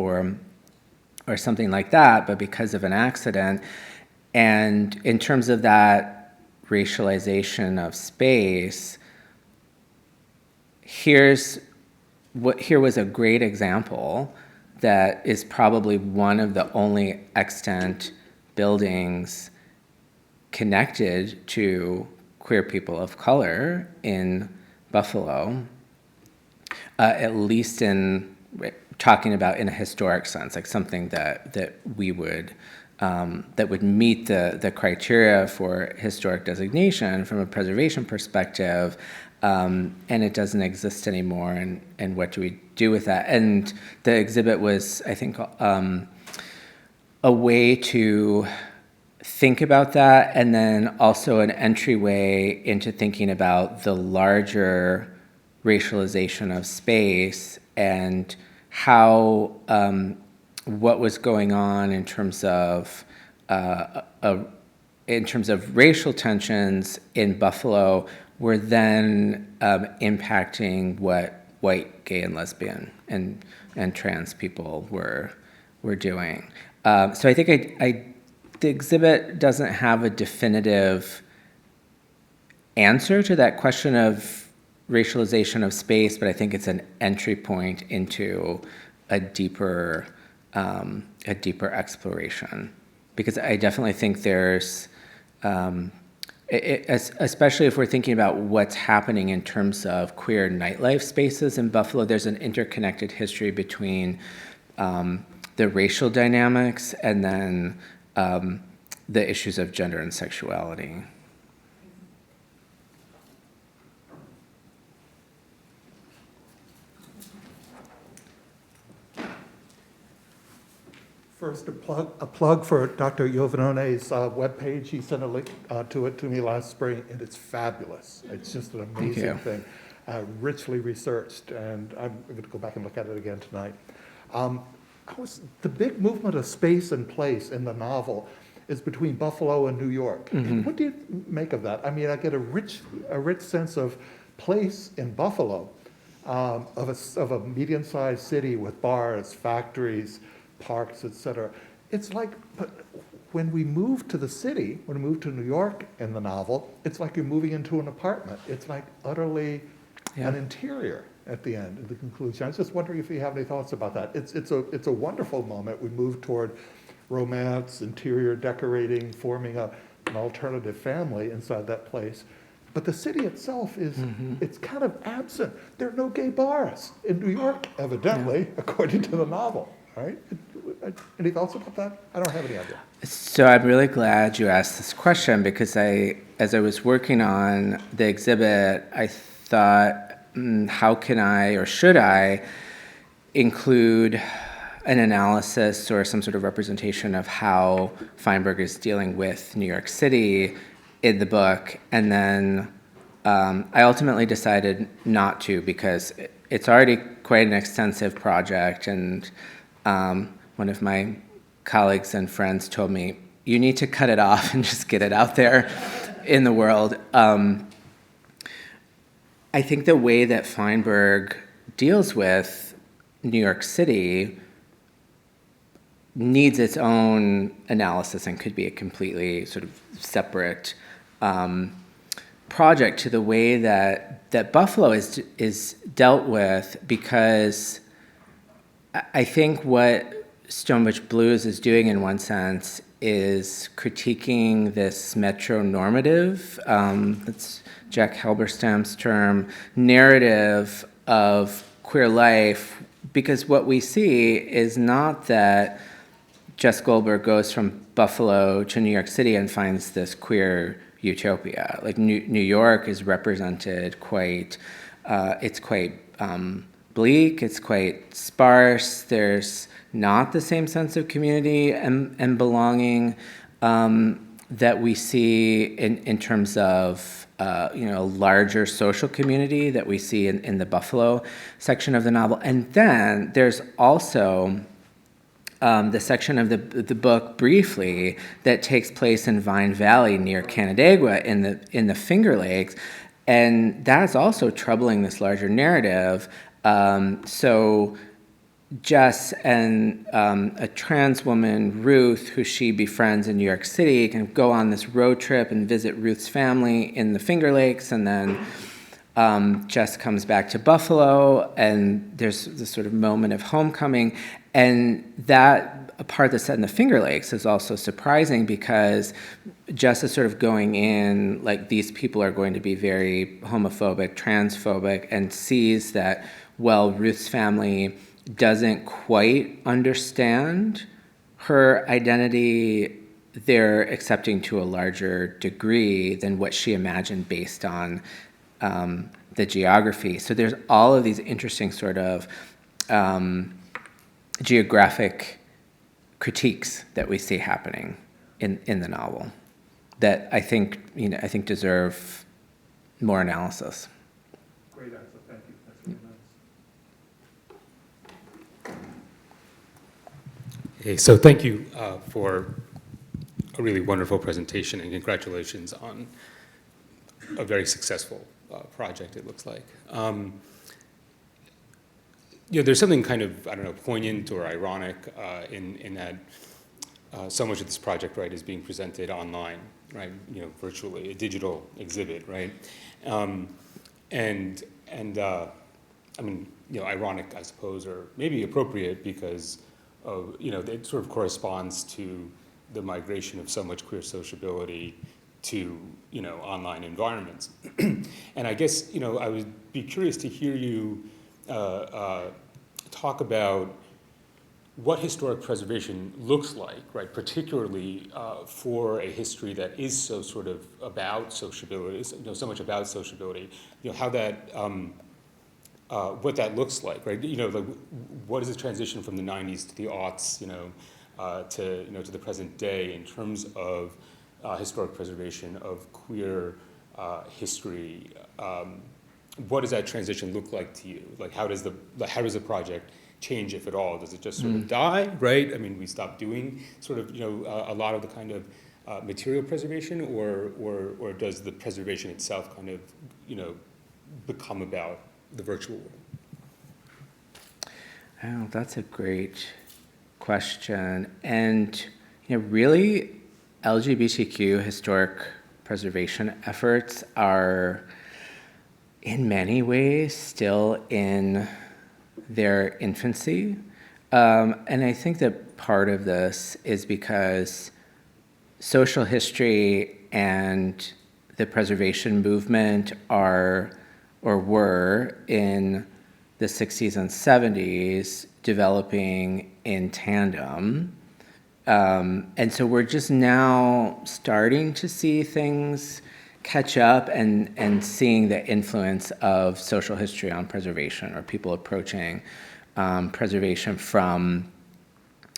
or something like that, but because of an accident. And in terms of that racialization of space, here was a great example that is probably one of the only extant buildings connected to queer people of color in Buffalo, at least in talking about in a historic sense, something that we would that would meet the criteria for historic designation from a preservation perspective, and it doesn't exist anymore. And what do we do with that? And the exhibit was, I think, a way to think about that, and then also an entryway into thinking about the larger racialization of space and how what was going on in terms of racial tensions in Buffalo were then impacting what white, gay, and lesbian and trans people were doing. So I think the exhibit doesn't have a definitive answer to that question of racialization of space, but I think it's an entry point into a deeper exploration, because I definitely think there's, especially if we're thinking about what's happening in terms of queer nightlife spaces in Buffalo, there's an interconnected history between the racial dynamics and then the issues of gender and sexuality. First, a plug for Dr. Iovannone's webpage. He sent a link to it to me last spring, and it's fabulous. It's just an amazing thing, richly researched, and I'm going to go back and look at it again tonight. The big movement of space and place in the novel is between Buffalo and New York. Mm-hmm. What do you make of that? I mean, I get a rich sense of place in Buffalo, of a medium-sized city with bars, factories, parks, etc. It's like, but when we move to the city, when we move to New York in the novel, it's like you're moving into an apartment. It's like utterly an interior at the end, at the conclusion. I was just wondering if you have any thoughts about that. It's a wonderful moment. We move toward romance, interior decorating, forming an alternative family inside that place. But the city itself is, it's kind of absent. There are no gay bars in New York, evidently, according to the novel. Right? Any thoughts about that? I don't have any idea. So I'm really glad you asked this question, because as I was working on the exhibit, I thought, how can I or should I include an analysis or some sort of representation of how Feinberg is dealing with New York City in the book? And then I ultimately decided not to, because it's already quite an extensive project, and one of my colleagues and friends told me, you need to cut it off and just get it out there in the world. I think the way that Feinberg deals with New York City needs its own analysis and could be a completely sort of separate project to the way that Buffalo is dealt with, because I think what Stone Butch Blues is doing in one sense is critiquing this metronormative, that's Jack Halberstam's term, narrative of queer life, because what we see is not that Jess Goldberg goes from Buffalo to New York City and finds this queer utopia. Like New York is represented quite, it's quite bleak, it's quite sparse, there's not the same sense of community and belonging that we see in terms of larger social community that we see in the Buffalo section of the novel. And then there's also the section of the book, briefly, that takes place in Vine Valley near Canandaigua in the Finger Lakes, and that's also troubling this larger narrative. So Jess and a trans woman, Ruth, who she befriends in New York City, can go on this road trip and visit Ruth's family in the Finger Lakes, and then Jess comes back to Buffalo, and there's this sort of moment of homecoming. And that part that's set in the Finger Lakes is also surprising, because Jess is sort of going in like these people are going to be very homophobic, transphobic, and sees that, well, Ruth's family doesn't quite understand her identity. They're accepting to a larger degree than what she imagined based on the geography. So there's all of these interesting sort of geographic critiques that we see happening in the novel that I think deserve more analysis. Great answer, thank you. Okay, so thank you for a really wonderful presentation, and congratulations on a very successful project, it looks like. There's something kind of, I don't know, poignant or ironic in that so much of this project, right, is being presented online, right, virtually, a digital exhibit, right? I mean, ironic, I suppose, or maybe appropriate because it sort of corresponds to the migration of so much queer sociability to, online environments. And I guess, I would be curious to hear you talk about what historic preservation looks like, right, particularly for a history that is so sort of about sociability, so much about sociability, how that, what that looks like, right? Like what is the transition from the 90s to the aughts, to the present day in terms of historic preservation of queer history? What does that transition look like to you? Like how does the project change, if at all? Does it just sort of die, right? I mean, we stop doing sort of a lot of the kind of material preservation, or does the preservation itself kind of become about the virtual world? Oh, that's a great question. And really, LGBTQ historic preservation efforts are in many ways still in their infancy. And I think that part of this is because social history and the preservation movement are or were in the 60s and 70s developing in tandem. And so we're just now starting to see things catch up and seeing the influence of social history on preservation, or people approaching preservation from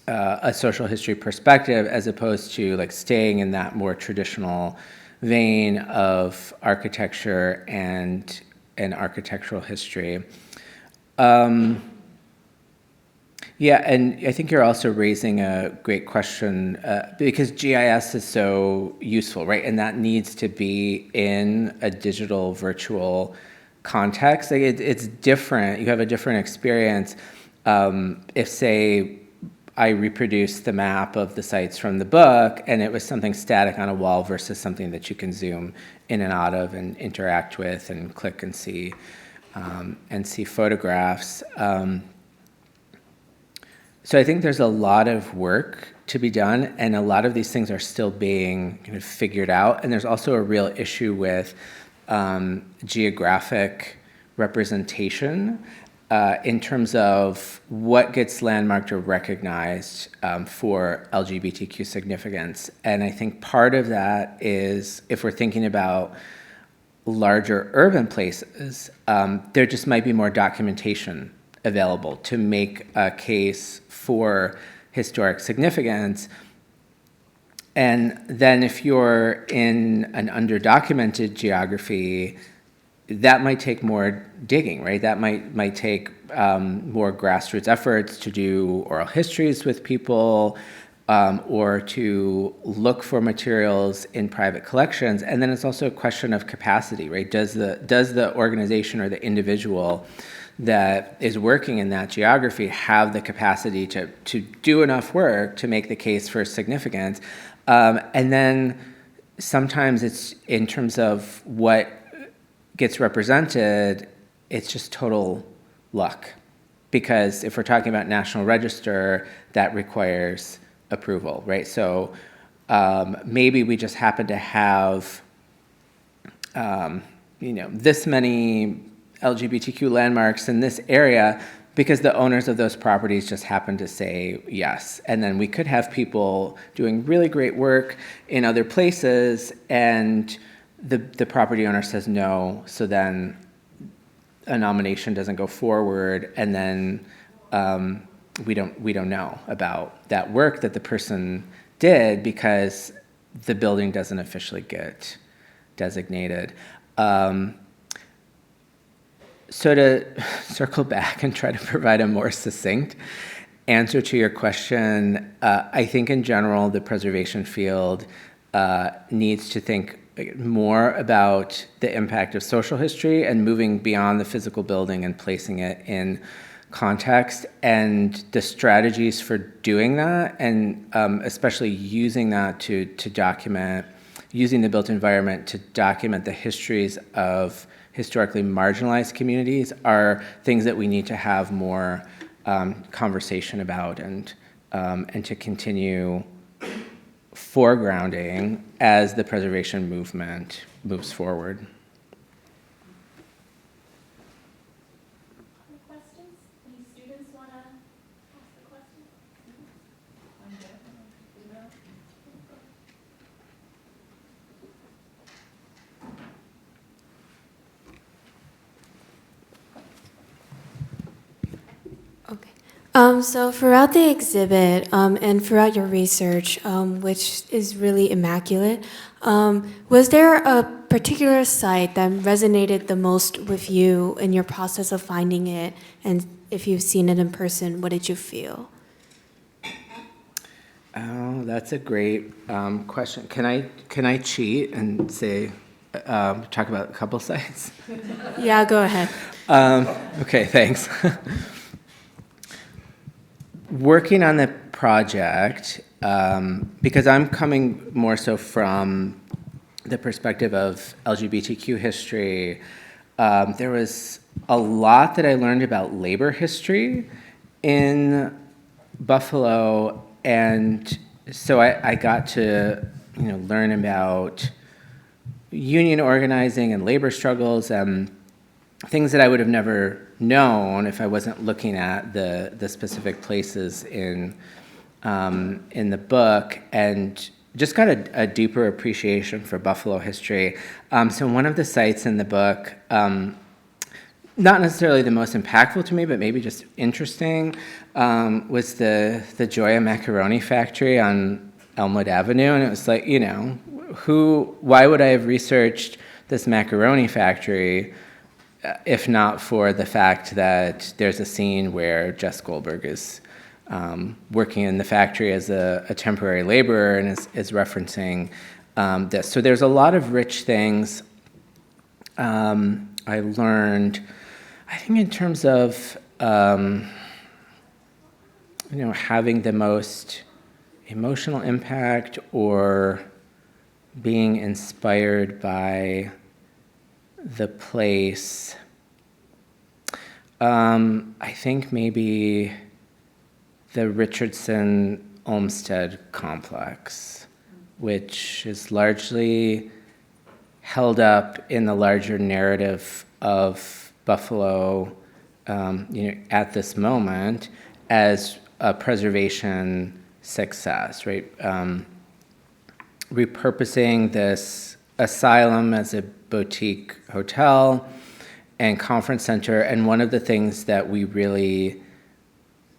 a social history perspective, as opposed to like staying in that more traditional vein of architecture and architectural history. Yeah, and I think you're also raising a great question because GIS is so useful, right? And that needs to be in a digital virtual context. Like it's different. You have a different experience if, say, I reproduced the map of the sites from the book and it was something static on a wall versus something that you can zoom in and out of and interact with and click and see photographs. So I think there's a lot of work to be done, and a lot of these things are still being kind of figured out. And there's also a real issue with geographic representation in terms of what gets landmarked or recognized for LGBTQ significance. And I think part of that is, if we're thinking about larger urban places, there just might be more documentation available to make a case for historic significance. And then if you're in an underdocumented geography, that might take more digging, right? That might take more grassroots efforts to do oral histories with people, or to look for materials in private collections. And then it's also a question of capacity, right? Does the organization or the individual that is working in that geography have the capacity to do enough work to make the case for significance? And then sometimes it's in terms of what gets represented, it's just total luck. Because if we're talking about National Register, that requires approval, right? So maybe we just happen to have, this many LGBTQ landmarks in this area because the owners of those properties just happen to say yes. And then we could have people doing really great work in other places and the property owner says no, so then a nomination doesn't go forward, and then we don't know about that work that the person did because the building doesn't officially get designated. So to circle back and try to provide a more succinct answer to your question, I think in general the preservation field needs to think more about the impact of social history and moving beyond the physical building and placing it in context, and the strategies for doing that, and especially using that to document, using the built environment to document the histories of historically marginalized communities, are things that we need to have more conversation about, and to continue foregrounding as the preservation movement moves forward. Any questions? Any students want to ask a question? Okay. So throughout the exhibit and throughout your research, which is really immaculate, was there a particular site that resonated the most with you in your process of finding it? And if you've seen it in person, what did you feel? Oh, that's a great question. Can I cheat and say talk about a couple sites? Yeah, go ahead. Okay, thanks. Working on the project, because I'm coming more so from the perspective of LGBTQ history, there was a lot that I learned about labor history in Buffalo, and so I got to learn about union organizing and labor struggles and things that I would have never known if I wasn't looking at the specific places in the book, and just got a deeper appreciation for Buffalo history. So one of the sites in the book, not necessarily the most impactful to me, but maybe just interesting, was the Joya macaroni factory on Elmwood Avenue, and it was like, why would I have researched this macaroni factory if not for the fact that there's a scene where Jess Goldberg is working in the factory as a temporary laborer and is referencing this. So there's a lot of rich things I learned, I think, in terms of having the most emotional impact or being inspired by the place. I think maybe the Richardson Olmsted complex, which is largely held up in the larger narrative of Buffalo, at this moment as a preservation success, right? Repurposing this asylum as a boutique hotel and conference center, and one of the things that we really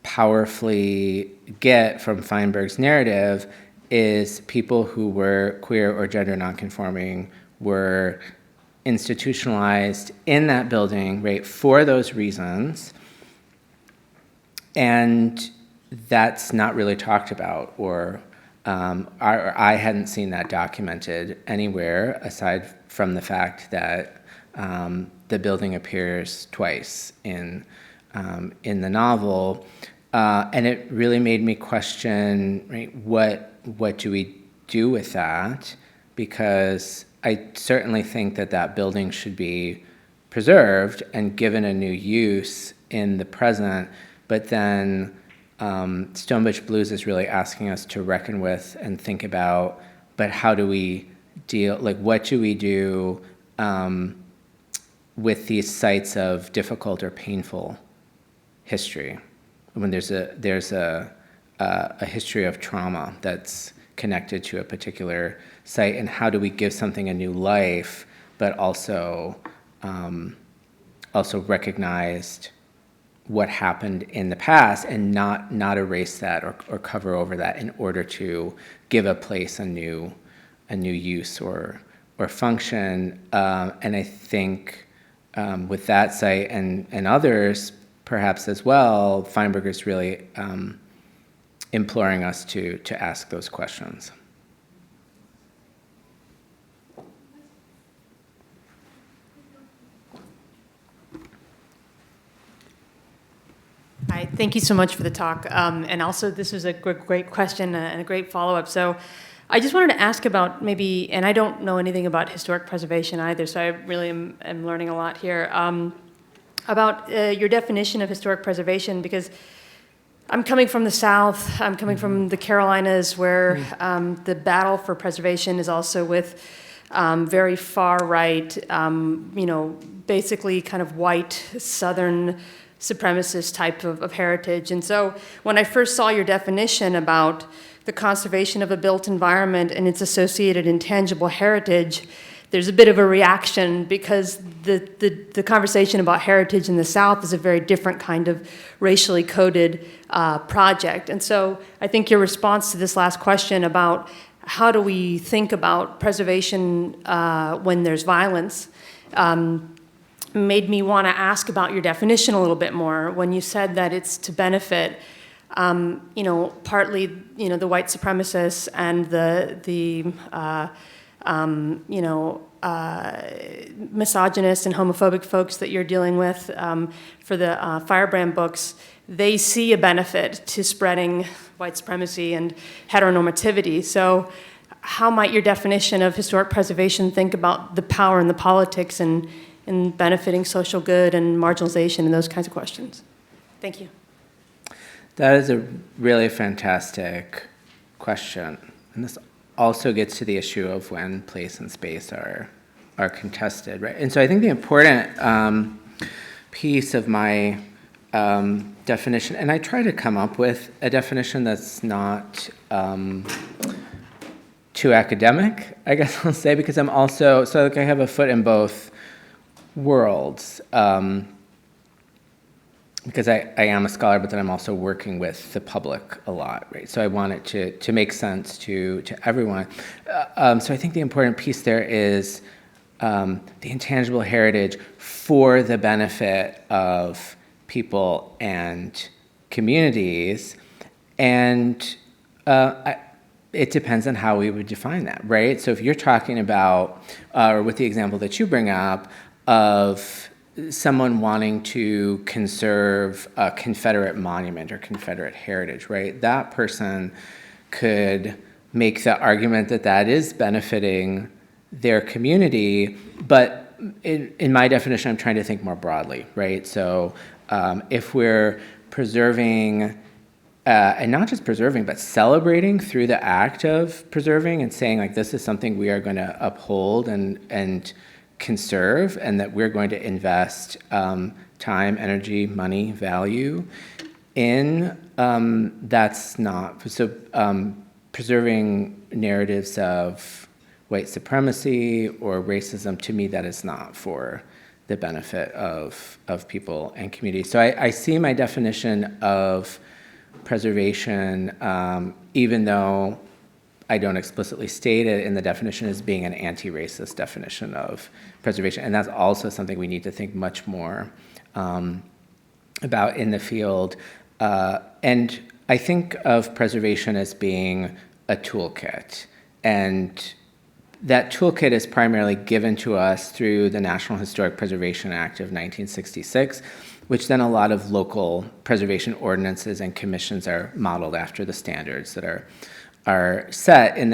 powerfully get from Feinberg's narrative is people who were queer or gender nonconforming were institutionalized in that building, right, for those reasons, and that's not really talked about, or I hadn't seen that documented anywhere aside from the fact that the building appears twice in the novel, and it really made me question, right, what do we do with that? Because I certainly think that building should be preserved and given a new use in the present, but then Stone Butch Blues is really asking us to reckon with and think about, but how do we deal, like what do we do with these sites of difficult or painful history when there's a history of trauma that's connected to a particular site, and how do we give something a new life, but also recognized what happened in the past and not erase that or cover over that in order to give a place a new use or function. And I think with that site and others, perhaps as well, Feinberg is really imploring us to ask those questions. Hi, thank you so much for the talk. And also, this was a great question and a great follow-up. So I just wanted to ask about maybe, and I don't know anything about historic preservation either, so I really am learning a lot here, about your definition of historic preservation, because I'm coming from the South, I'm coming from the Carolinas, where the battle for preservation is also with very far-right, basically kind of white Southern supremacist type of heritage. And so when I first saw your definition about the conservation of a built environment and its associated intangible heritage, there's a bit of a reaction, because the conversation about heritage in the South is a very different kind of racially coded project. And so I think your response to this last question about how do we think about preservation when there's violence made me want to ask about your definition a little bit more when you said that it's to benefit, partly, the white supremacists and the misogynist and homophobic folks that you're dealing with for the Firebrand books. They see a benefit to spreading white supremacy and heteronormativity. So how might your definition of historic preservation think about the power and the politics and benefiting social good and marginalization and those kinds of questions? Thank you. That is a really fantastic question. And this also gets to the issue of when place and space are contested, right? And so I think the important piece of my definition, and I try to come up with a definition that's not too academic, I guess I'll say, because I'm also, I have a foot in both worlds, because I am a scholar, but then I'm also working with the public a lot, right? So I want it to make sense to everyone. So I think the important piece there is the intangible heritage for the benefit of people and communities, and it depends on how we would define that, right? So if you're talking about, or with the example that you bring up, of someone wanting to conserve a Confederate monument or Confederate heritage, right? That person could make the argument that that is benefiting their community, but in my definition, I'm trying to think more broadly, right? So if we're preserving, and not just preserving, but celebrating through the act of preserving and saying, like, this is something we are going to uphold and conserve, and that we're going to invest time, energy, money, value in, that's not. So preserving narratives of white supremacy or racism, to me, that is not for the benefit of people and communities. So I see my definition of preservation, even though I don't explicitly state it in the definition, as being an anti-racist definition of preservation. And that's also something we need to think much more about in the field. And I think of preservation as being a toolkit. And that toolkit is primarily given to us through the National Historic Preservation Act of 1966, which then a lot of local preservation ordinances and commissions are modeled after the standards that are set in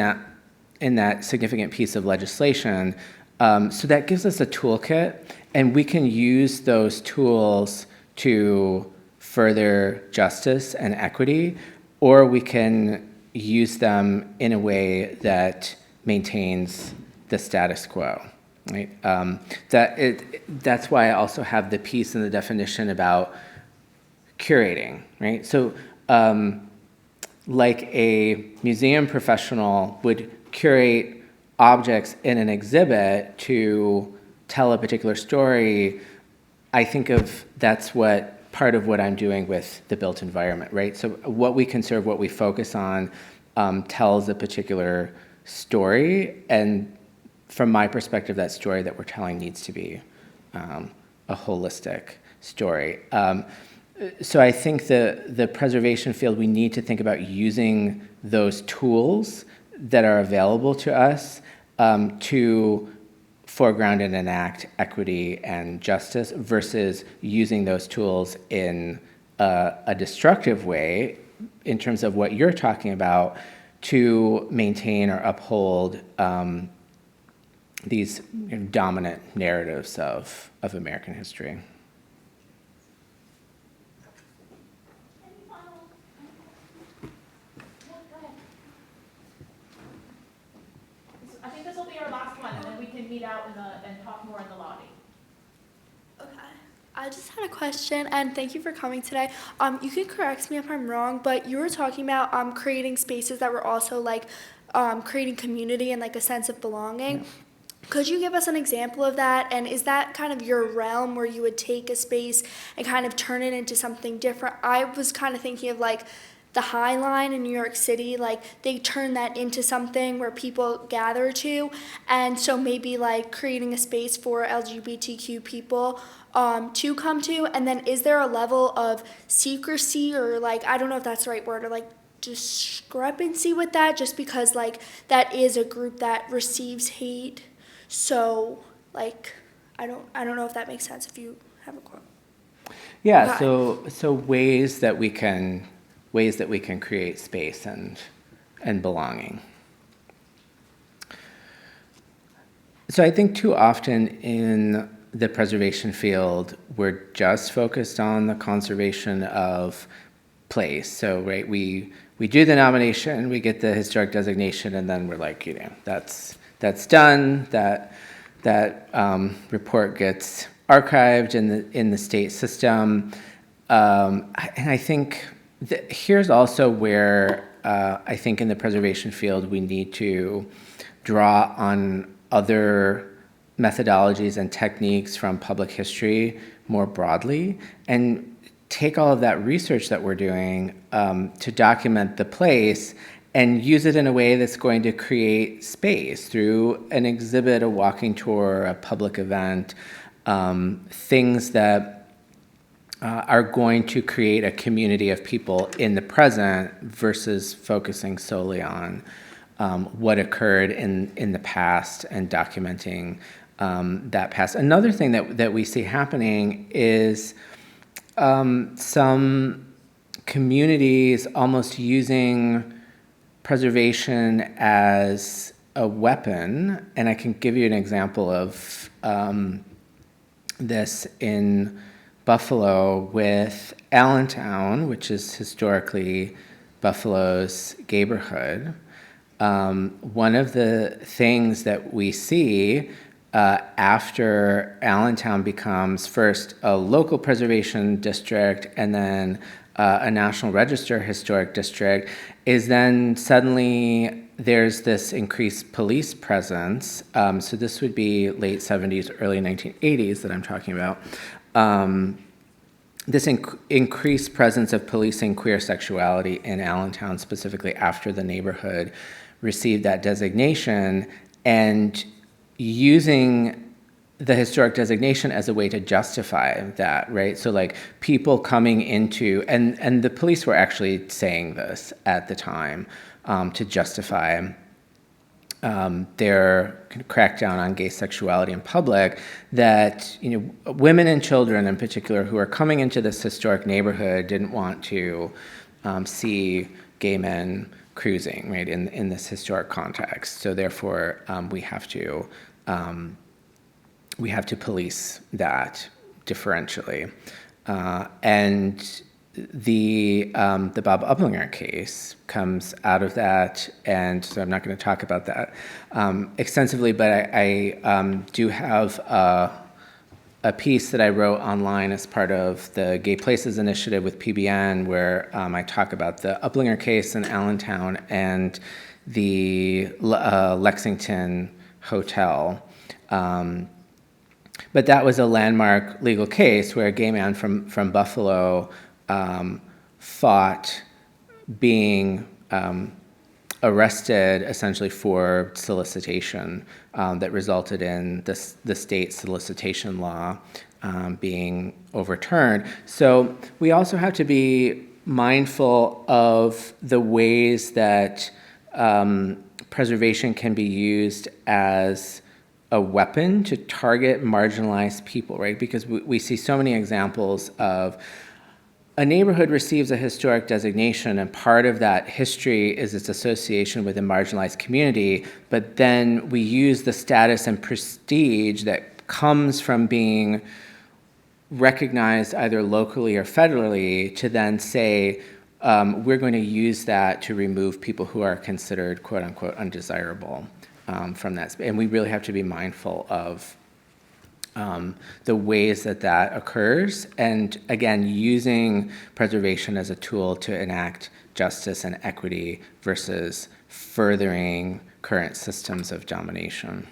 that significant piece of legislation. So that gives us a toolkit, and we can use those tools to further justice and equity, or we can use them in a way that maintains the status quo, right? That's why I also have the piece in the definition about curating, right? So like a museum professional would curate objects in an exhibit to tell a particular story, I think of that's what part of what I'm doing with the built environment, right? So what we conserve, what we focus on, tells a particular story, and from my perspective, that story that we're telling needs to be a holistic story. So I think the preservation field, we need to think about using those tools that are available to us to foreground and enact equity and justice versus using those tools in a destructive way in terms of what you're talking about to maintain or uphold these dominant narratives of American history. I think this will be our last one, and then we can meet out and talk more in the lobby. Okay. I just had a question, and thank you for coming today. You can correct me if I'm wrong, but you were talking about creating spaces that were also like creating community and like a sense of belonging. Yeah. Could you give us an example of that? And is that kind of your realm where you would take a space and kind of turn it into something different? I was kind of thinking of like the High Line in New York City, like they turn that into something where people gather to, and so maybe like creating a space for LGBTQ people to come to. And then is there a level of secrecy or like, I don't know if that's the right word, or like discrepancy with that, just because like that is a group that receives hate? So like I don't know if that makes sense, if you have a quote. Yeah, okay. So ways that we can create space and belonging. So I think too often in the preservation field, we're just focused on the conservation of place. So right, we do the nomination, we get the historic designation, and then we're like, that's done. That report gets archived in the state system, and I think here's also where I think in the preservation field we need to draw on other methodologies and techniques from public history more broadly, and take all of that research that we're doing to document the place and use it in a way that's going to create space through an exhibit, a walking tour, a public event, things that are going to create a community of people in the present versus focusing solely on what occurred in the past and documenting that past. Another thing that we see happening is some communities almost using preservation as a weapon, and I can give you an example of this in Buffalo with Allentown, which is historically Buffalo's neighborhood. One of the things that we see after Allentown becomes first a local preservation district and then a National Register historic district is then suddenly there's this increased police presence. So this would be late 70s, early 1980s that I'm talking about. This increased presence of policing queer sexuality in Allentown, specifically after the neighborhood received that designation, and using the historic designation as a way to justify that, right? So like people coming into, and the police were actually saying this at the time to justify their crackdown on gay sexuality in public, that women and children in particular who are coming into this historic neighborhood didn't want to see gay men cruising, right, in this historic context. So therefore, we have to police that differentially. And the Bob Uplinger case comes out of that, and so I'm not going to talk about that extensively, but I do have a piece that I wrote online as part of the Gay Places Initiative with PBN, where I talk about the Uplinger case in Allentown and the Lexington Hotel. But that was a landmark legal case where a gay man from Buffalo fought being arrested essentially for solicitation that resulted in the state solicitation law being overturned. So we also have to be mindful of the ways that preservation can be used as a weapon to target marginalized people, right? Because we see so many examples of a neighborhood receives a historic designation, and part of that history is its association with a marginalized community, but then we use the status and prestige that comes from being recognized either locally or federally to then say, we're going to use that to remove people who are considered quote unquote undesirable from that space. And we really have to be mindful of the ways that that occurs, and again, using preservation as a tool to enact justice and equity versus furthering current systems of domination.